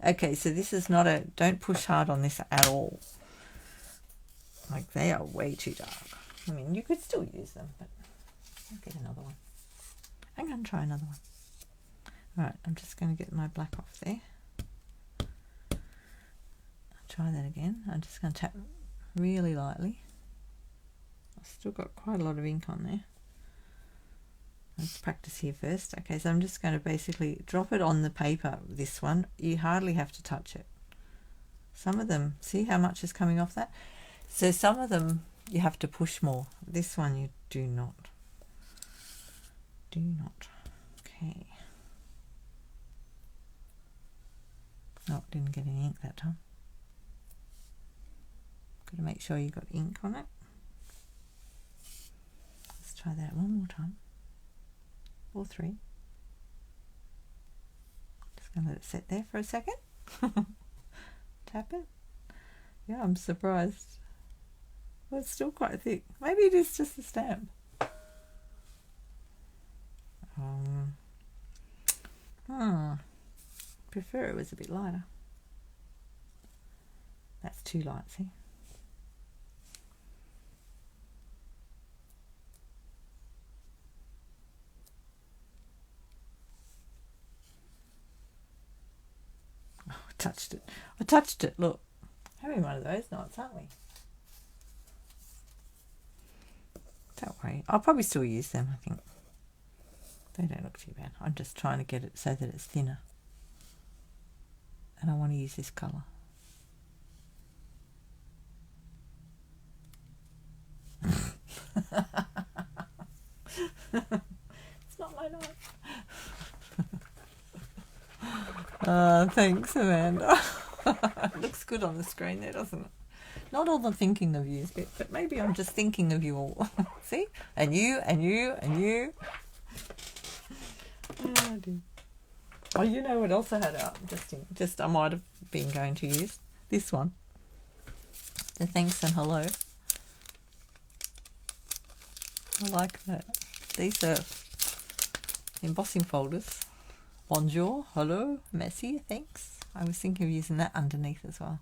Okay, so this is not a... Don't push hard on this at all. Like, they are way too dark. I mean, you could still use them, but I'll get another one. I'm going to try another one. Alright, I'm just going to get my black off there. I'll try that again. I'm just going to tap really lightly. I've still got quite a lot of ink on there. Let's practice here first. Okay, so I'm just going to basically drop it on the paper, this one. You hardly have to touch it. Some of them, see how much is coming off that? So some of them you have to push more. This one you do not. Do not. Okay. Oh, didn't get any ink that time. Got to make sure you got ink on it. Let's try that one more time. Or 3. Just going to let it sit there for a second. Tap it. Yeah, I'm surprised. Well, it's still quite thick. Maybe it is just a stamp. Prefer it was a bit lighter. That's too light, see? touched it. I touched it, look. Having one of those nights, aren't we? Don't worry. I'll probably still use them, I think. They don't look too bad. I'm just trying to get it so that it's thinner. And I want to use this colour. It's not my knife. Thanks, Amanda. It looks good on the screen there, doesn't it? Not all the thinking of yous bit, but maybe I'm just thinking of you all. See? And you, and you, and you. Oh, dear. Oh, you know what else I had out? Just I might have been going to use this one. The thanks and hello. I like that. These are embossing folders. Bonjour, hello, merci, thanks. I was thinking of using that underneath as well,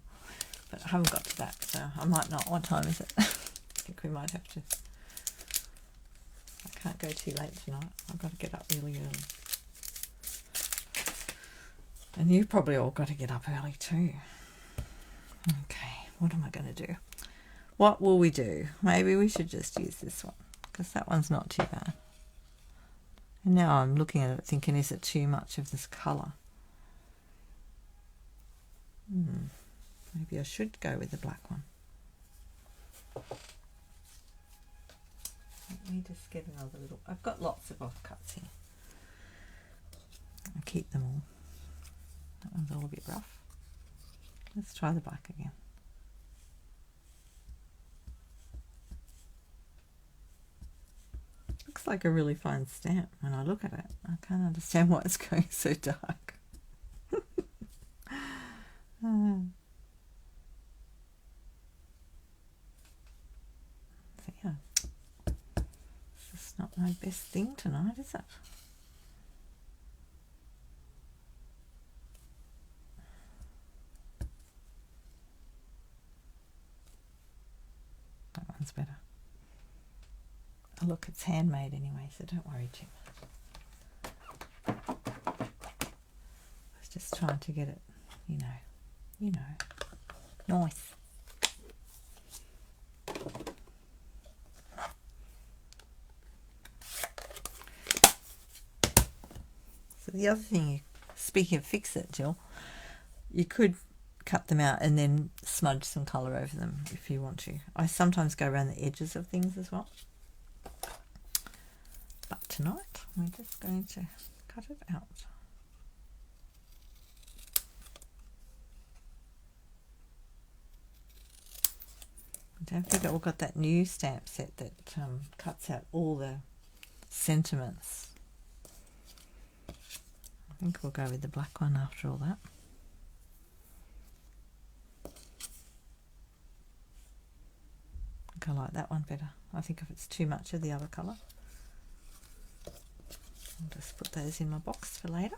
but I haven't got to that, so I might not. What time is it? I think we might have to. I can't go too late tonight. I've got to get up really early. And you've probably all got to get up early too. Okay, what am I going to do? What will we do? Maybe we should just use this one, because that one's not too bad. And now I'm looking at it thinking, is it too much of this colour? Maybe I should go with the black one. Let me just get another little... I've got lots of offcuts here. I'll keep them all. That one's all a bit rough. Let's try the black again. Looks like a really fine stamp when I look at it. I can't understand why it's going so dark. So yeah, this is not my best thing tonight, is it? That one's better. Oh, look, it's handmade anyway, so don't worry too much. I was just trying to get it, you know, nice. So the other thing, speaking of fix it, Jill, you could cut them out and then smudge some colour over them if you want to. I sometimes go around the edges of things as well. But tonight, we're just going to cut it out. Don't forget, we've got that new stamp set that cuts out all the sentiments. I think we'll go with the black one after all that. I think I like that one better. I think if it's too much of the other colour, I'll just put those in my box for later.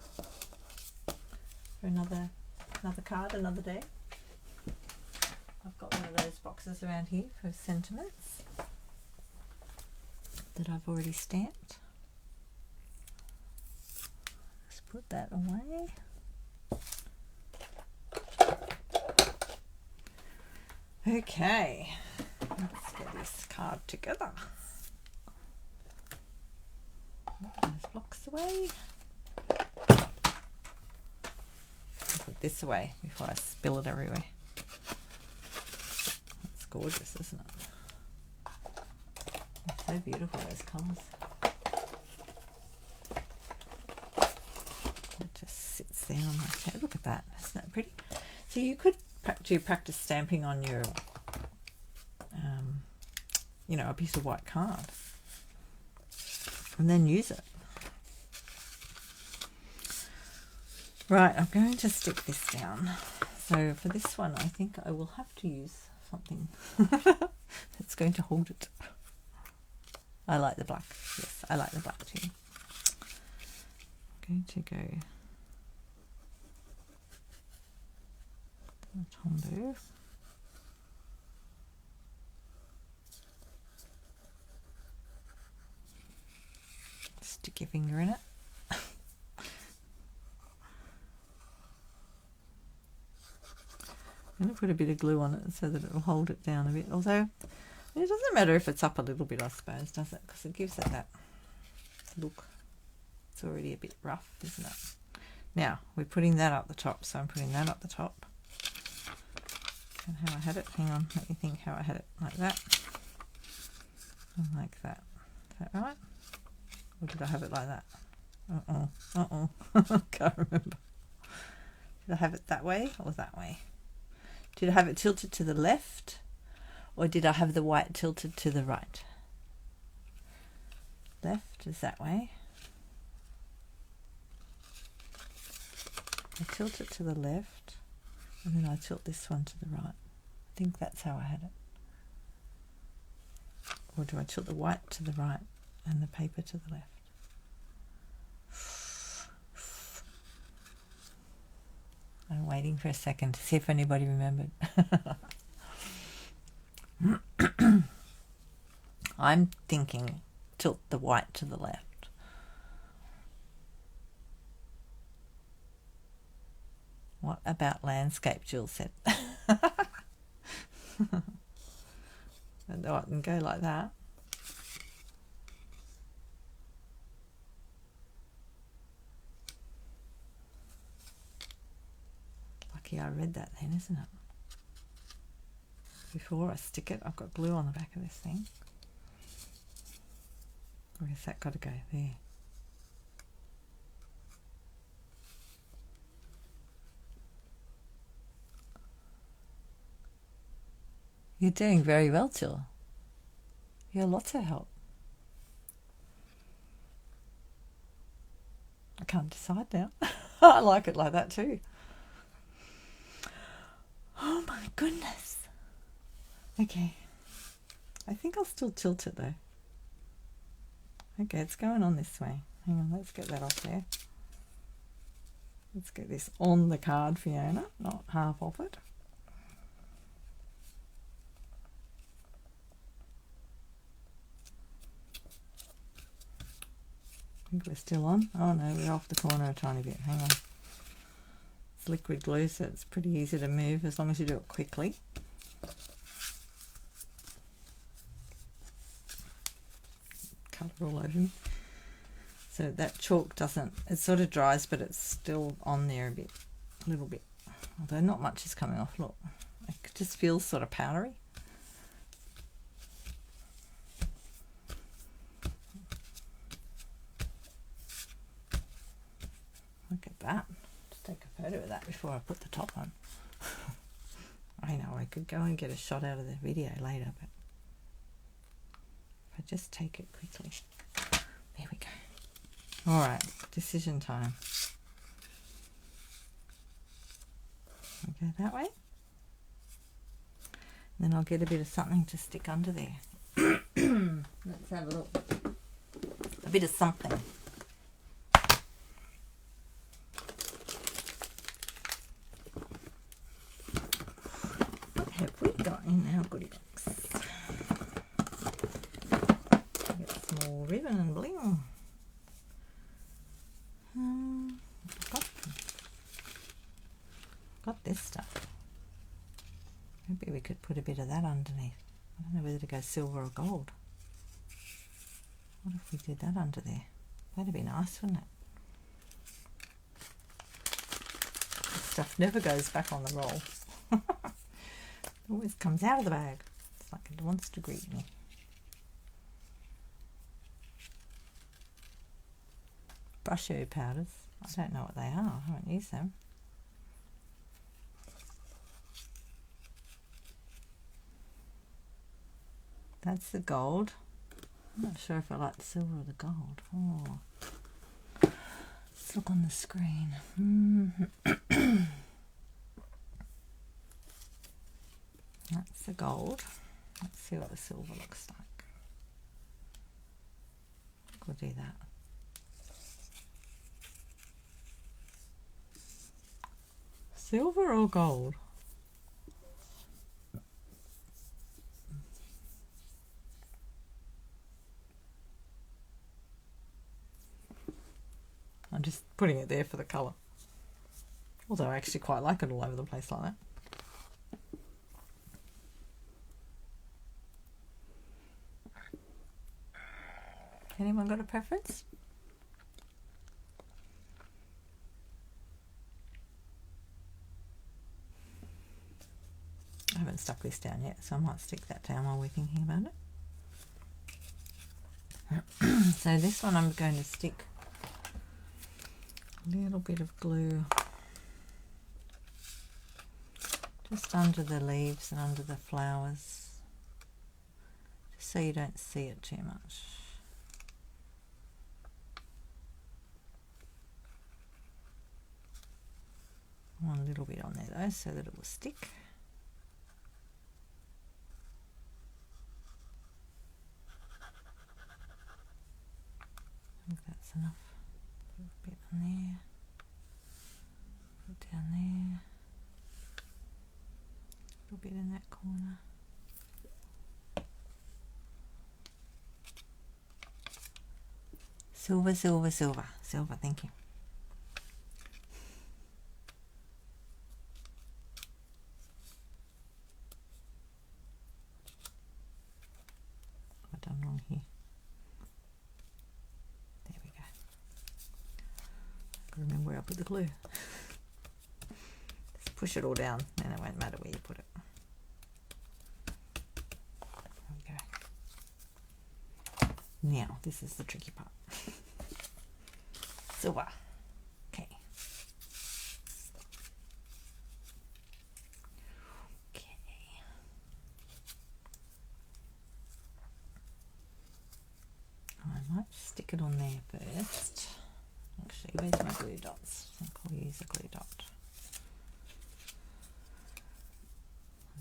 For another card, another day. I've got one of those boxes around here for sentiments that I've already stamped. Let's put that away. Okay, let's get this card together. Put those blocks away. Put this away before I spill it everywhere. It's gorgeous, isn't it? It's so beautiful, those colours. It just sits there on my chair. Look at that, isn't that pretty? So you could do practice stamping on your, you know, a piece of white card, and then use it. Right, I'm going to stick this down. So for this one, I think I will have to use something that's going to hold it. I like the black. Yes, I like the black too. I'm going to go the Tombow. Stick your finger in it. I'm going to put a bit of glue on it so that it will hold it down a bit. Although it doesn't matter if it's up a little bit, I suppose, does it? Because it gives it that look. It's already a bit rough, isn't it? Now, we're putting that up the top, so I'm putting that up the top. And how I had it, hang on, let me think how I had it, like that. And like that. Is that right? Or did I have it like that? Can't remember. Did I have it that way or that way? Did I have it tilted to the left? Or did I have the white tilted to the right? Left is that way. I tilt it to the left, and then I tilt this one to the right. I think that's how I had it. Or do I tilt the white to the right and the paper to the left? I'm waiting for a second to see if anybody remembered. I'm thinking tilt the white to the left. What about landscape, Jill said. And I can go like that. Lucky I read that then, isn't it? Before I stick it, I've got glue on the back of this thing. Where's that got to go? There. You're doing very well, Jill. You're lots of help. I can't decide now. I like it like that too. Oh my goodness. Okay. I think I'll still tilt it though. Okay, it's going on this way. Hang on, let's get that off there. Let's get this on the card, Fiona, not half off it. I think we're still on. Oh no, we're off the corner a tiny bit. Hang on. It's liquid glue, so it's pretty easy to move as long as you do it quickly. Cut it all over me. So that chalk doesn't, it sort of dries, but it's still on there a little bit. Although not much is coming off, look. It just feels sort of powdery. Look at that. Just take a photo of that before I put the top on. I know, I could go and get a shot out of the video later, but if I just take it quickly. There we go. All right, decision time. I'll go that way. Then I'll get a bit of something to stick under there. Let's have a look. A bit of something. What have we got in our goodie box? Get some more ribbon and bling. Got this stuff. Maybe we could put a bit of that underneath. I don't know whether to go silver or gold. What if we did that under there? That'd be nice, wouldn't it? This stuff never goes back on the roll. It always comes out of the bag. It's like it wants to greet me. Brusho powders. I don't know what they are. I haven't used them. That's the gold. I'm not sure if I like the silver or the gold. Oh. Let's look on the screen. That's the gold. Let's see what the silver looks like. We'll do that. Silver or gold? I'm just putting it there for the colour. Although I actually quite like it all over the place like that. Anyone got a preference? I haven't stuck this down yet, so I might stick that down while we're thinking about it. So this one I'm going to stick a little bit of glue just under the leaves and under the flowers, just so you don't see it too much. I want a little bit on there though, so that it will stick. I think that's enough. Put a bit on there, put down there, a little bit in that corner. Silver, silver, silver, silver, thank you. What have I done wrong here? There we go. I've got to remember where I put the glue. Just push it all down, and it won't matter where you put it. There we go. Now, this is the tricky part. Silver. Okay. Okay. I might stick it on there first. Actually, where's my glue dots? I think I'll use a glue dot.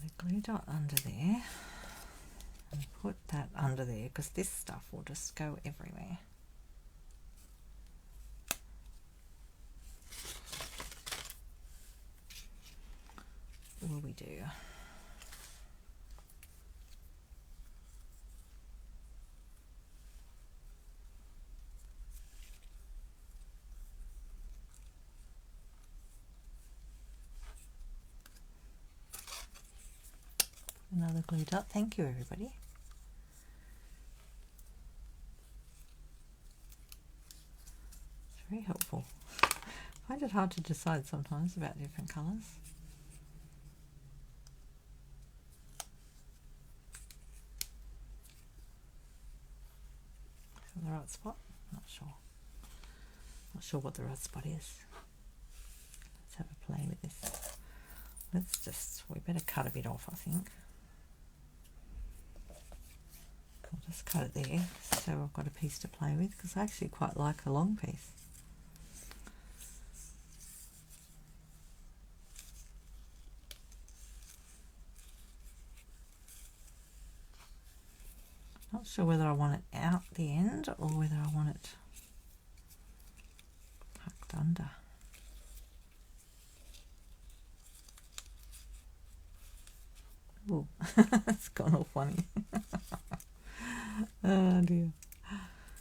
The glue dot under there. And put that under there because this stuff will just go everywhere. What will we do? Another glue dot. Thank you, everybody. It's very helpful. I find it hard to decide sometimes about different colours. The right spot? Not sure. Not sure what the right spot is. Let's have a play with this. We better cut a bit off, I think. I'll just cut it there so I've got a piece to play with because I actually quite like a long piece. Not sure whether I want it out the end or whether I want it tucked under. Oh, it's gone all funny. Oh dear.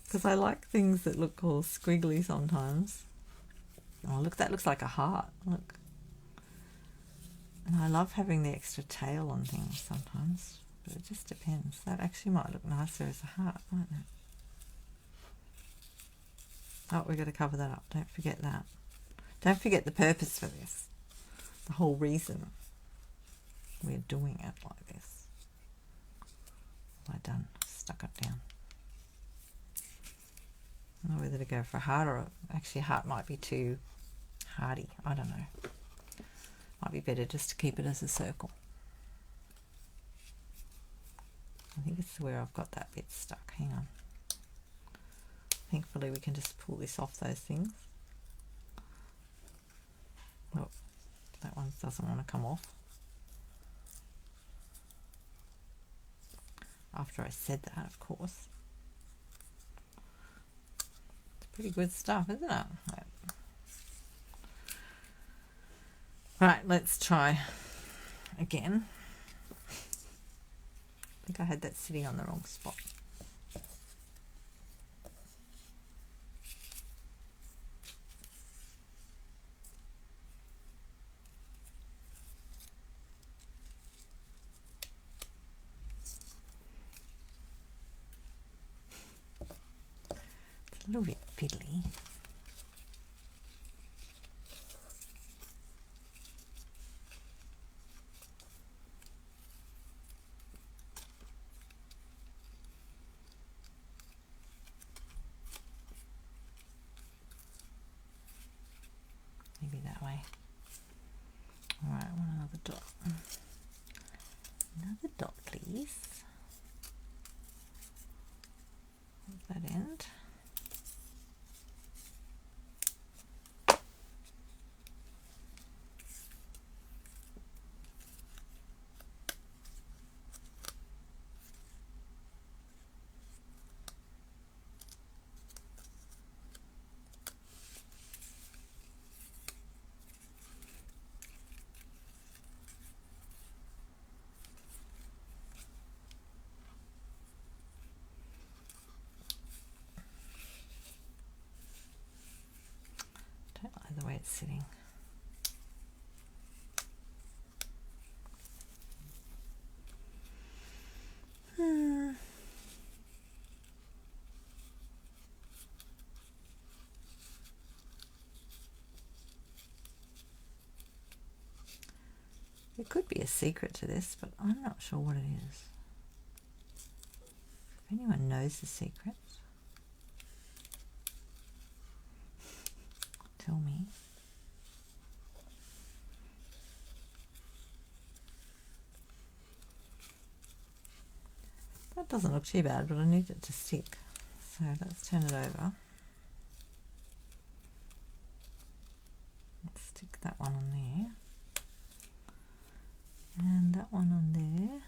Because I like things that look all squiggly sometimes. Oh look, that looks like a heart. Look. And I love having the extra tail on things sometimes. But it just depends. That actually might look nicer as a heart, mightn't it? Oh, we've got to cover that up. Don't forget that. Don't forget the purpose for this. The whole reason we're doing it like this. What have I done? Stuck it down. I don't know whether to go for a heart or actually a heart might be too hardy. I don't know. Might be better just to keep it as a circle. I think it's where I've got that bit stuck. Hang on. Thankfully we can just pull this off those things. Oh, that one doesn't want to come off. After I said that, of course. It's pretty good stuff, isn't it? Right, let's try again. I think I had that sitting on the wrong spot. little bit fiddly. Maybe that way. All right, I want another dot. Another dot, please. At that end. Don't like the way it's sitting. There could be a secret to this, but I'm not sure what it is. If anyone knows the secret, tell me. That doesn't look too bad, but I need it to stick. So let's turn it over. Let's stick that one on there. And that one on there.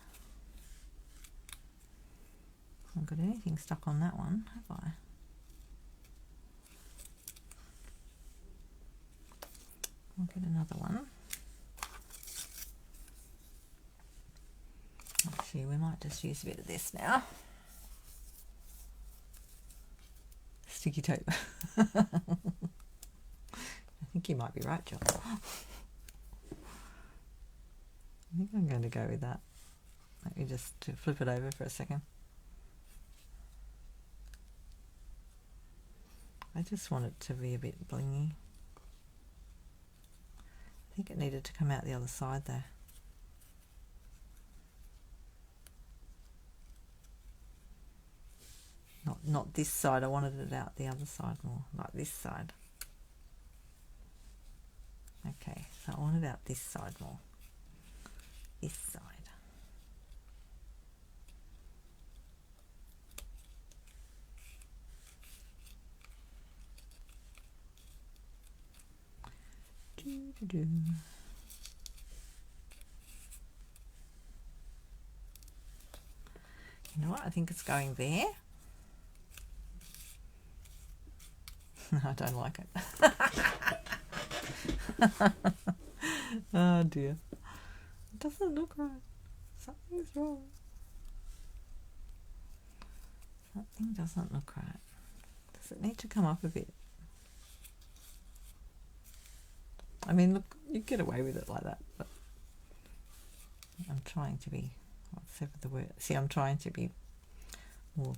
I haven't got anything stuck on that one, have I? I'll get another one. Actually, we might just use a bit of this now. Sticky tape. I think you might be right, John. I think I'm going to go with that. Let me just flip it over for a second. I just want it to be a bit blingy. I think it needed to come out the other side there. Not this side, I wanted it out the other side more, like this side. Okay, so I want it out this side more. This side. You know what? I think it's going there. I don't like it. Oh dear. It doesn't look right. Something's wrong. Something doesn't look right. Does it need to come up a bit? I mean, look, you get away with it like that, but I'm trying to be, what's the word? See, I'm trying to be more,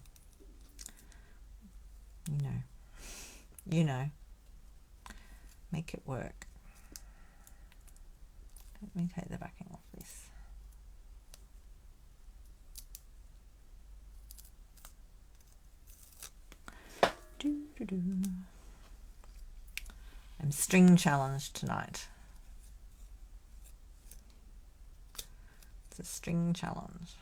you know, make it work. Let me take the backing off this. I'm string challenged tonight. It's a string challenge.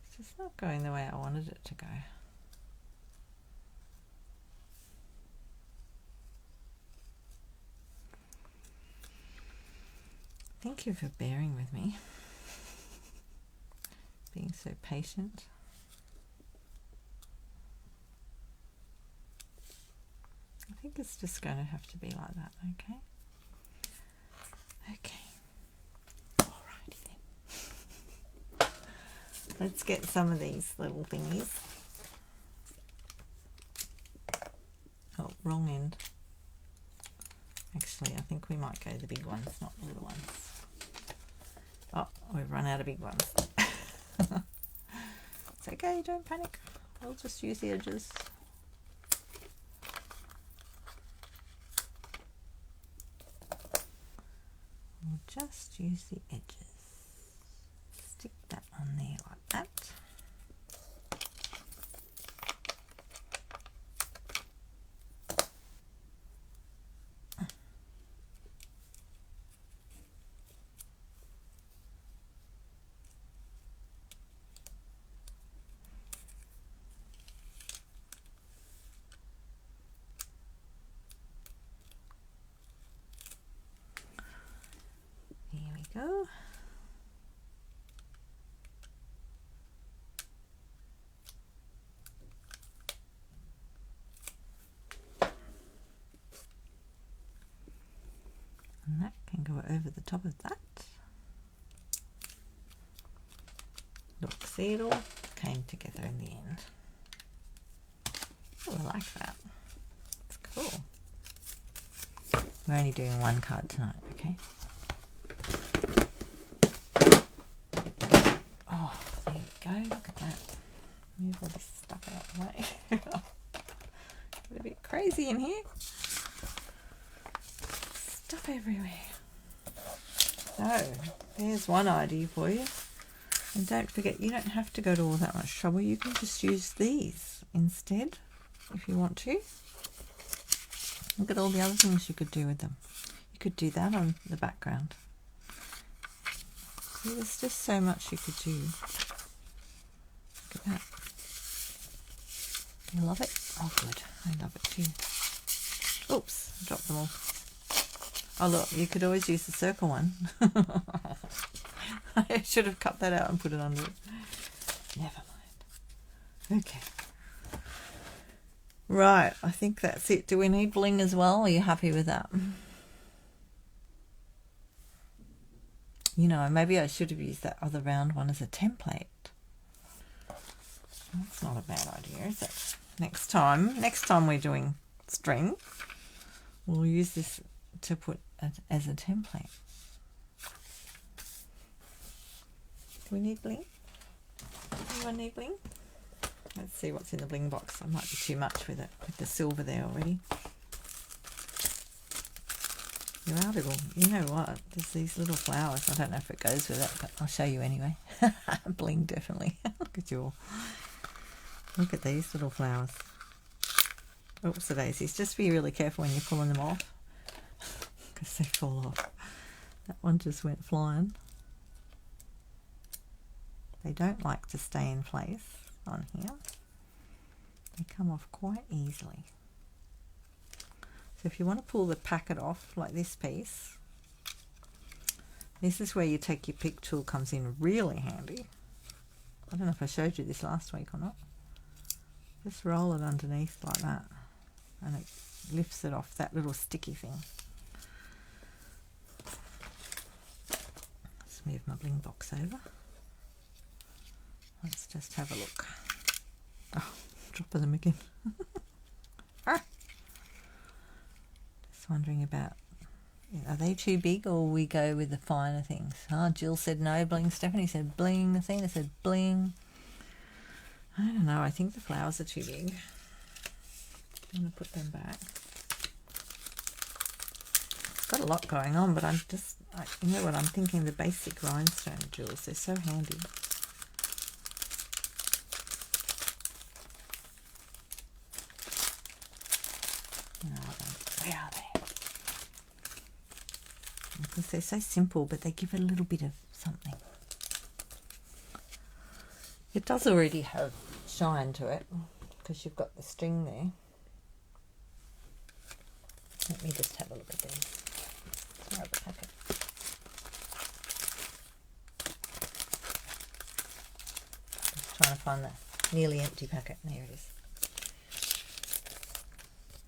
It's just not going the way I wanted it to go. Thank you for bearing with me, being so patient. I think it's just going to have to be like that, okay? Okay. Alrighty then. Let's get some of these little thingies. Oh, wrong end. think we might go the big ones, not the little ones. Oh, we've run out of big ones. It's okay, don't panic. We'll just use the edges. We'll just use the edges. Stick that on there like that. Here we go. And that can go over the top of that. Look, see, it all came together in the end. Oh, I like that. It's cool. We're only doing one card tonight, okay? Oh, there you go. Look at that. Move all this stuff out of the way. Get a bit crazy in here. Stuff everywhere. So, there's one idea for you. And don't forget, you don't have to go to all that much trouble. You can just use these instead if you want to. Look at all the other things you could do with them. You could do that on the background. See, there's just so much you could do. Look at that. You love it? Oh, good. I love it too. Oops, I dropped them all. Oh, look, you could always use the circle one. I should have cut that out and put it under it. Never mind. Okay. Right, I think that's it. Do we need bling as well? Are you happy with that? You know, maybe I should have used that other round one as a template. That's not a bad idea, is it? Next time we're doing string, we'll use this to put as a template. Do we need bling? Anyone need bling? Let's see what's in the bling box. I might be too much with it, with the silver there already. Your article, you know what? There's these little flowers. I don't know if it goes with it, but I'll show you anyway. Bling, definitely. Look at you all. Look at these little flowers. Oops, the daisies. Just be really careful when you're pulling them off, because they fall off. That one just went flying. They don't like to stay in place on here. They come off quite easily. So if you want to pull the packet off, like this piece, this is where you take your pick tool, comes in really handy. I don't know if I showed you this last week or not. Just roll it underneath like that, and it lifts it off that little sticky thing. Let's move my bling box over. Let's just have a look. Oh, dropping them again. Ah. Just wondering about, are they too big, or we go with the finer things? Oh, Jill said no bling. Stephanie said bling. Athena said bling. I don't know. I think the flowers are too big. I'm going to put them back. It's got a lot going on, but I'm just, you know what, I'm thinking the basic rhinestone jewels, they're so handy. Where are they? Because they're so simple, but they give it a little bit of something. It does already have shine to it, because you've got the string there. Let me just have a look at these. Grab the packet. Just trying to find the nearly empty packet. There it is.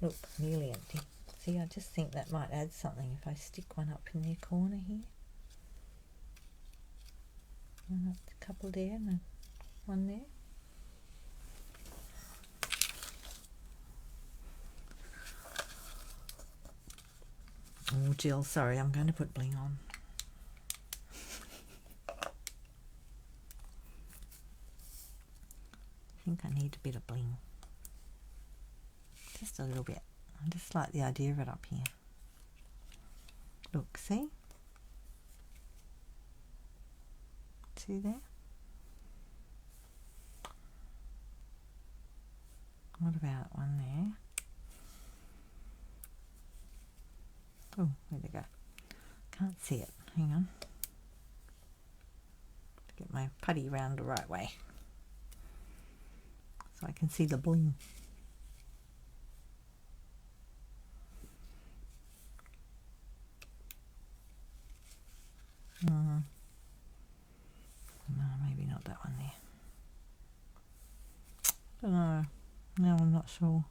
Look, nearly empty. See, I just think that might add something if I stick one up in the corner here. And a couple there and one there. Oh, Jill, sorry, I'm going to put bling on. I think I need a bit of bling. Just a little bit. I just like the idea of it up here. Look, see? See there? What about one there? Oh, where'd it go? Can't see it. Hang on. Get my putty round the right way so I can see the bling. No, maybe not that one there. Don't know. No, I'm not sure.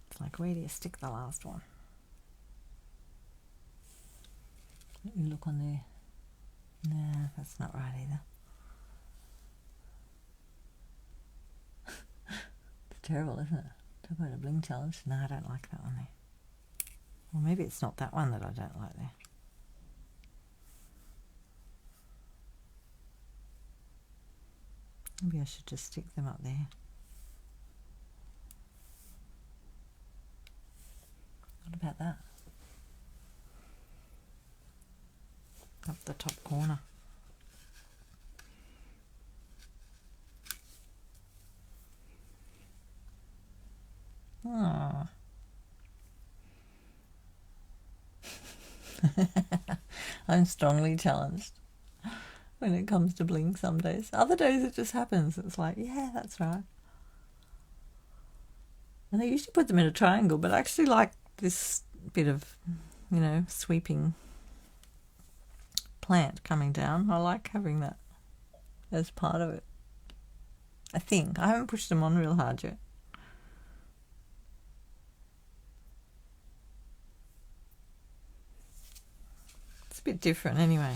It's like, where do you stick the last one? Let me look on there. Nah, that's not right either. It's terrible, isn't it? Talk about a bling challenge. No, I don't like that one there. Or maybe it's not that one that I don't like there. Maybe I should just stick them up there. What about that? Up the top corner. Oh. I'm strongly challenged when it comes to bling some days. Other days it just happens. It's like, yeah, that's right. And I usually put them in a triangle, but I actually like this bit of, you know, sweeping plant coming down. I like having that as part of it. I think. I haven't pushed them on real hard yet. It's a bit different anyway.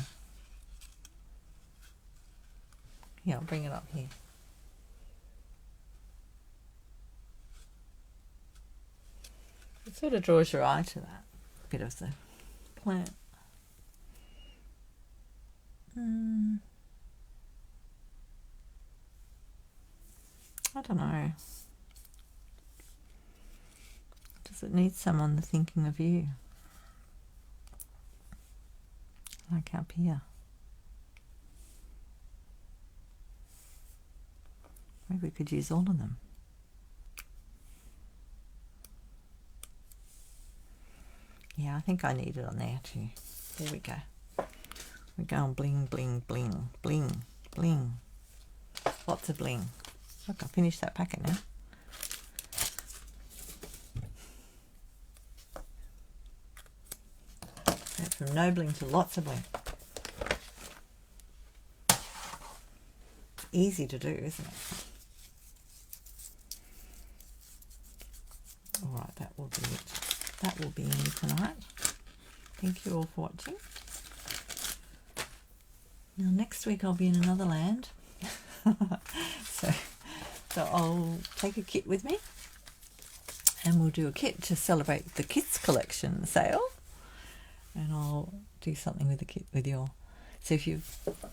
Yeah, I'll bring it up here. It sort of draws your eye to that bit of the plant. I don't know. Does it need someone thinking of you? Like up here. Maybe we could use all of them. Yeah, I think I need it on there too. There we go. We're going bling, bling, bling, bling, bling. Lots of bling. Look, I finished that packet now. Went from no bling to lots of bling. Easy to do, isn't it? All right, that will be it. That will be me tonight. Thank you all for watching. Now next week I'll be in another land. So I'll take a kit with me and we'll do a kit to celebrate the kits collection sale, and I'll do something with the kit with you all. So if you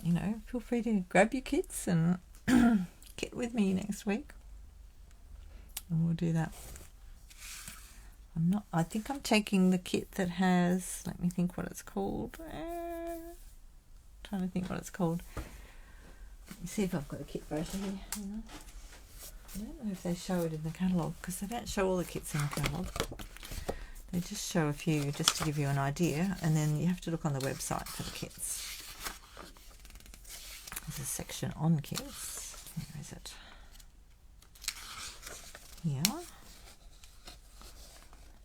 know, feel free to grab your kits and kit with me next week, and we'll do that. I think I'm taking the kit that has, let me think what it's called. Trying to think what it's called. Let me see if I've got a kit brochure here. Hang on. I don't know if they show it in the catalogue, because they don't show all the kits in the catalogue. They just show a few just to give you an idea, and then you have to look on the website for the kits. There's a section on kits. Where is it? Here.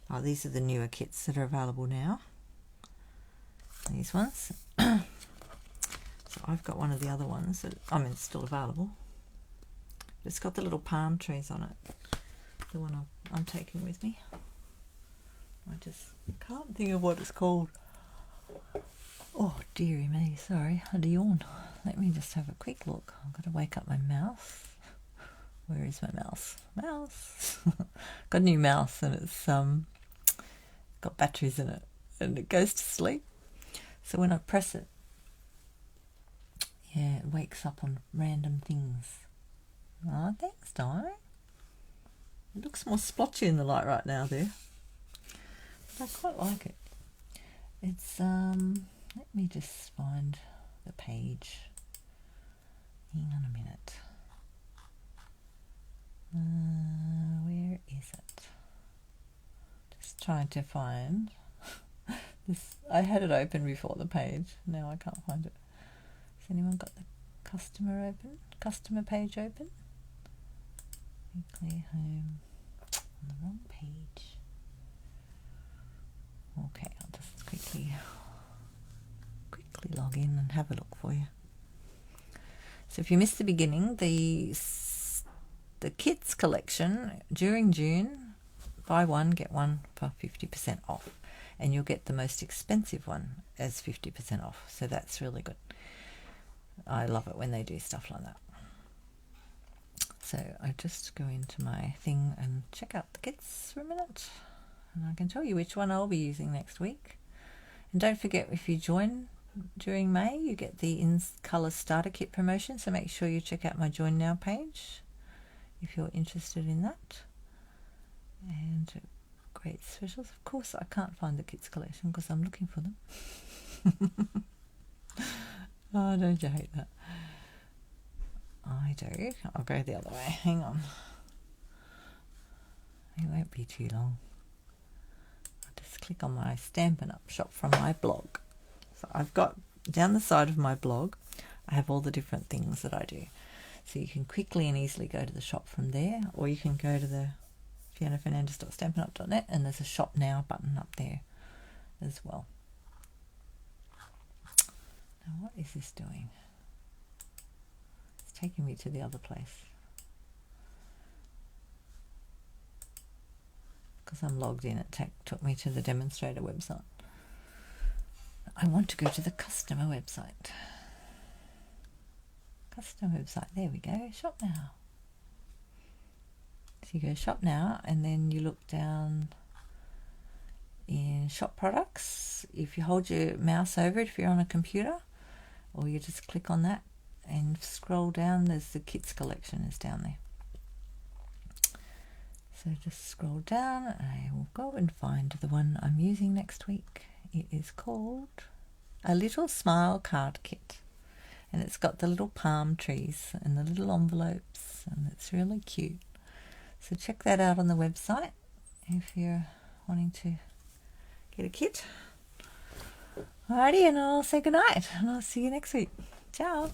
Oh, these are the newer kits that are available now. These ones. So I've got one of the other ones that, I mean, it's still available. It's got the little palm trees on it. The one I'm taking with me. I just can't think of what it's called. Oh, dearie me, sorry, I had a yawn. let me just have a quick look. I've got to wake up my mouse. Where is my mouse? Mouse. Got a new mouse, and it's got batteries in it, and it goes to sleep. So when I press it, yeah, it wakes up on random things. Oh, thanks, Di. It looks more splotchy in the light right now there. But I quite like it. It's let me just find the page. Hang on a minute. Where is it? Just trying to find this. I had it open before the page. Now I can't find it. Has anyone got the customer page open? Weekly home on the wrong page. Okay, I'll just quickly log in and have a look for you. So if you missed the beginning, the kits collection during June, buy one get one for 50% off, and you'll get the most expensive one as 50% off. So that's really good. I love it when they do stuff like that. So I just go into my thing and check out the kits for a minute, and I can tell you which one I'll be using next week. And don't forget, if you join during May, you get the In Colour Starter Kit promotion, so make sure you check out my Join Now page if you're interested in that. And great specials. Of course, I can't find the kits collection because I'm looking for them. Oh, don't you hate that? I do. I'll go the other way. Hang on. It won't be too long. I'll just click on my Stampin' Up shop from my blog. So I've got down the side of my blog, I have all the different things that I do. So you can quickly and easily go to the shop from there, or you can go to the fionnafernandes.stampinup.net, and there's a shop now button up there as well. Now what is this doing? It's taking me to the other place. Because I'm logged in, it took me to the demonstrator website. I want to go to the customer website. Customer website, there we go, shop now. So you go shop now, and then you look down in shop products. If you hold your mouse over it, if you're on a computer, or you just click on that and scroll down, there's the kits collection is down there. So just scroll down, and I will go and find the one I'm using next week. It is called A Little Smile Card Kit, and it's got the little palm trees and the little envelopes, and it's really cute. So check that out on the website if you're wanting to get a kit. Alrighty, and I'll say goodnight, and I'll see you next week. Ciao.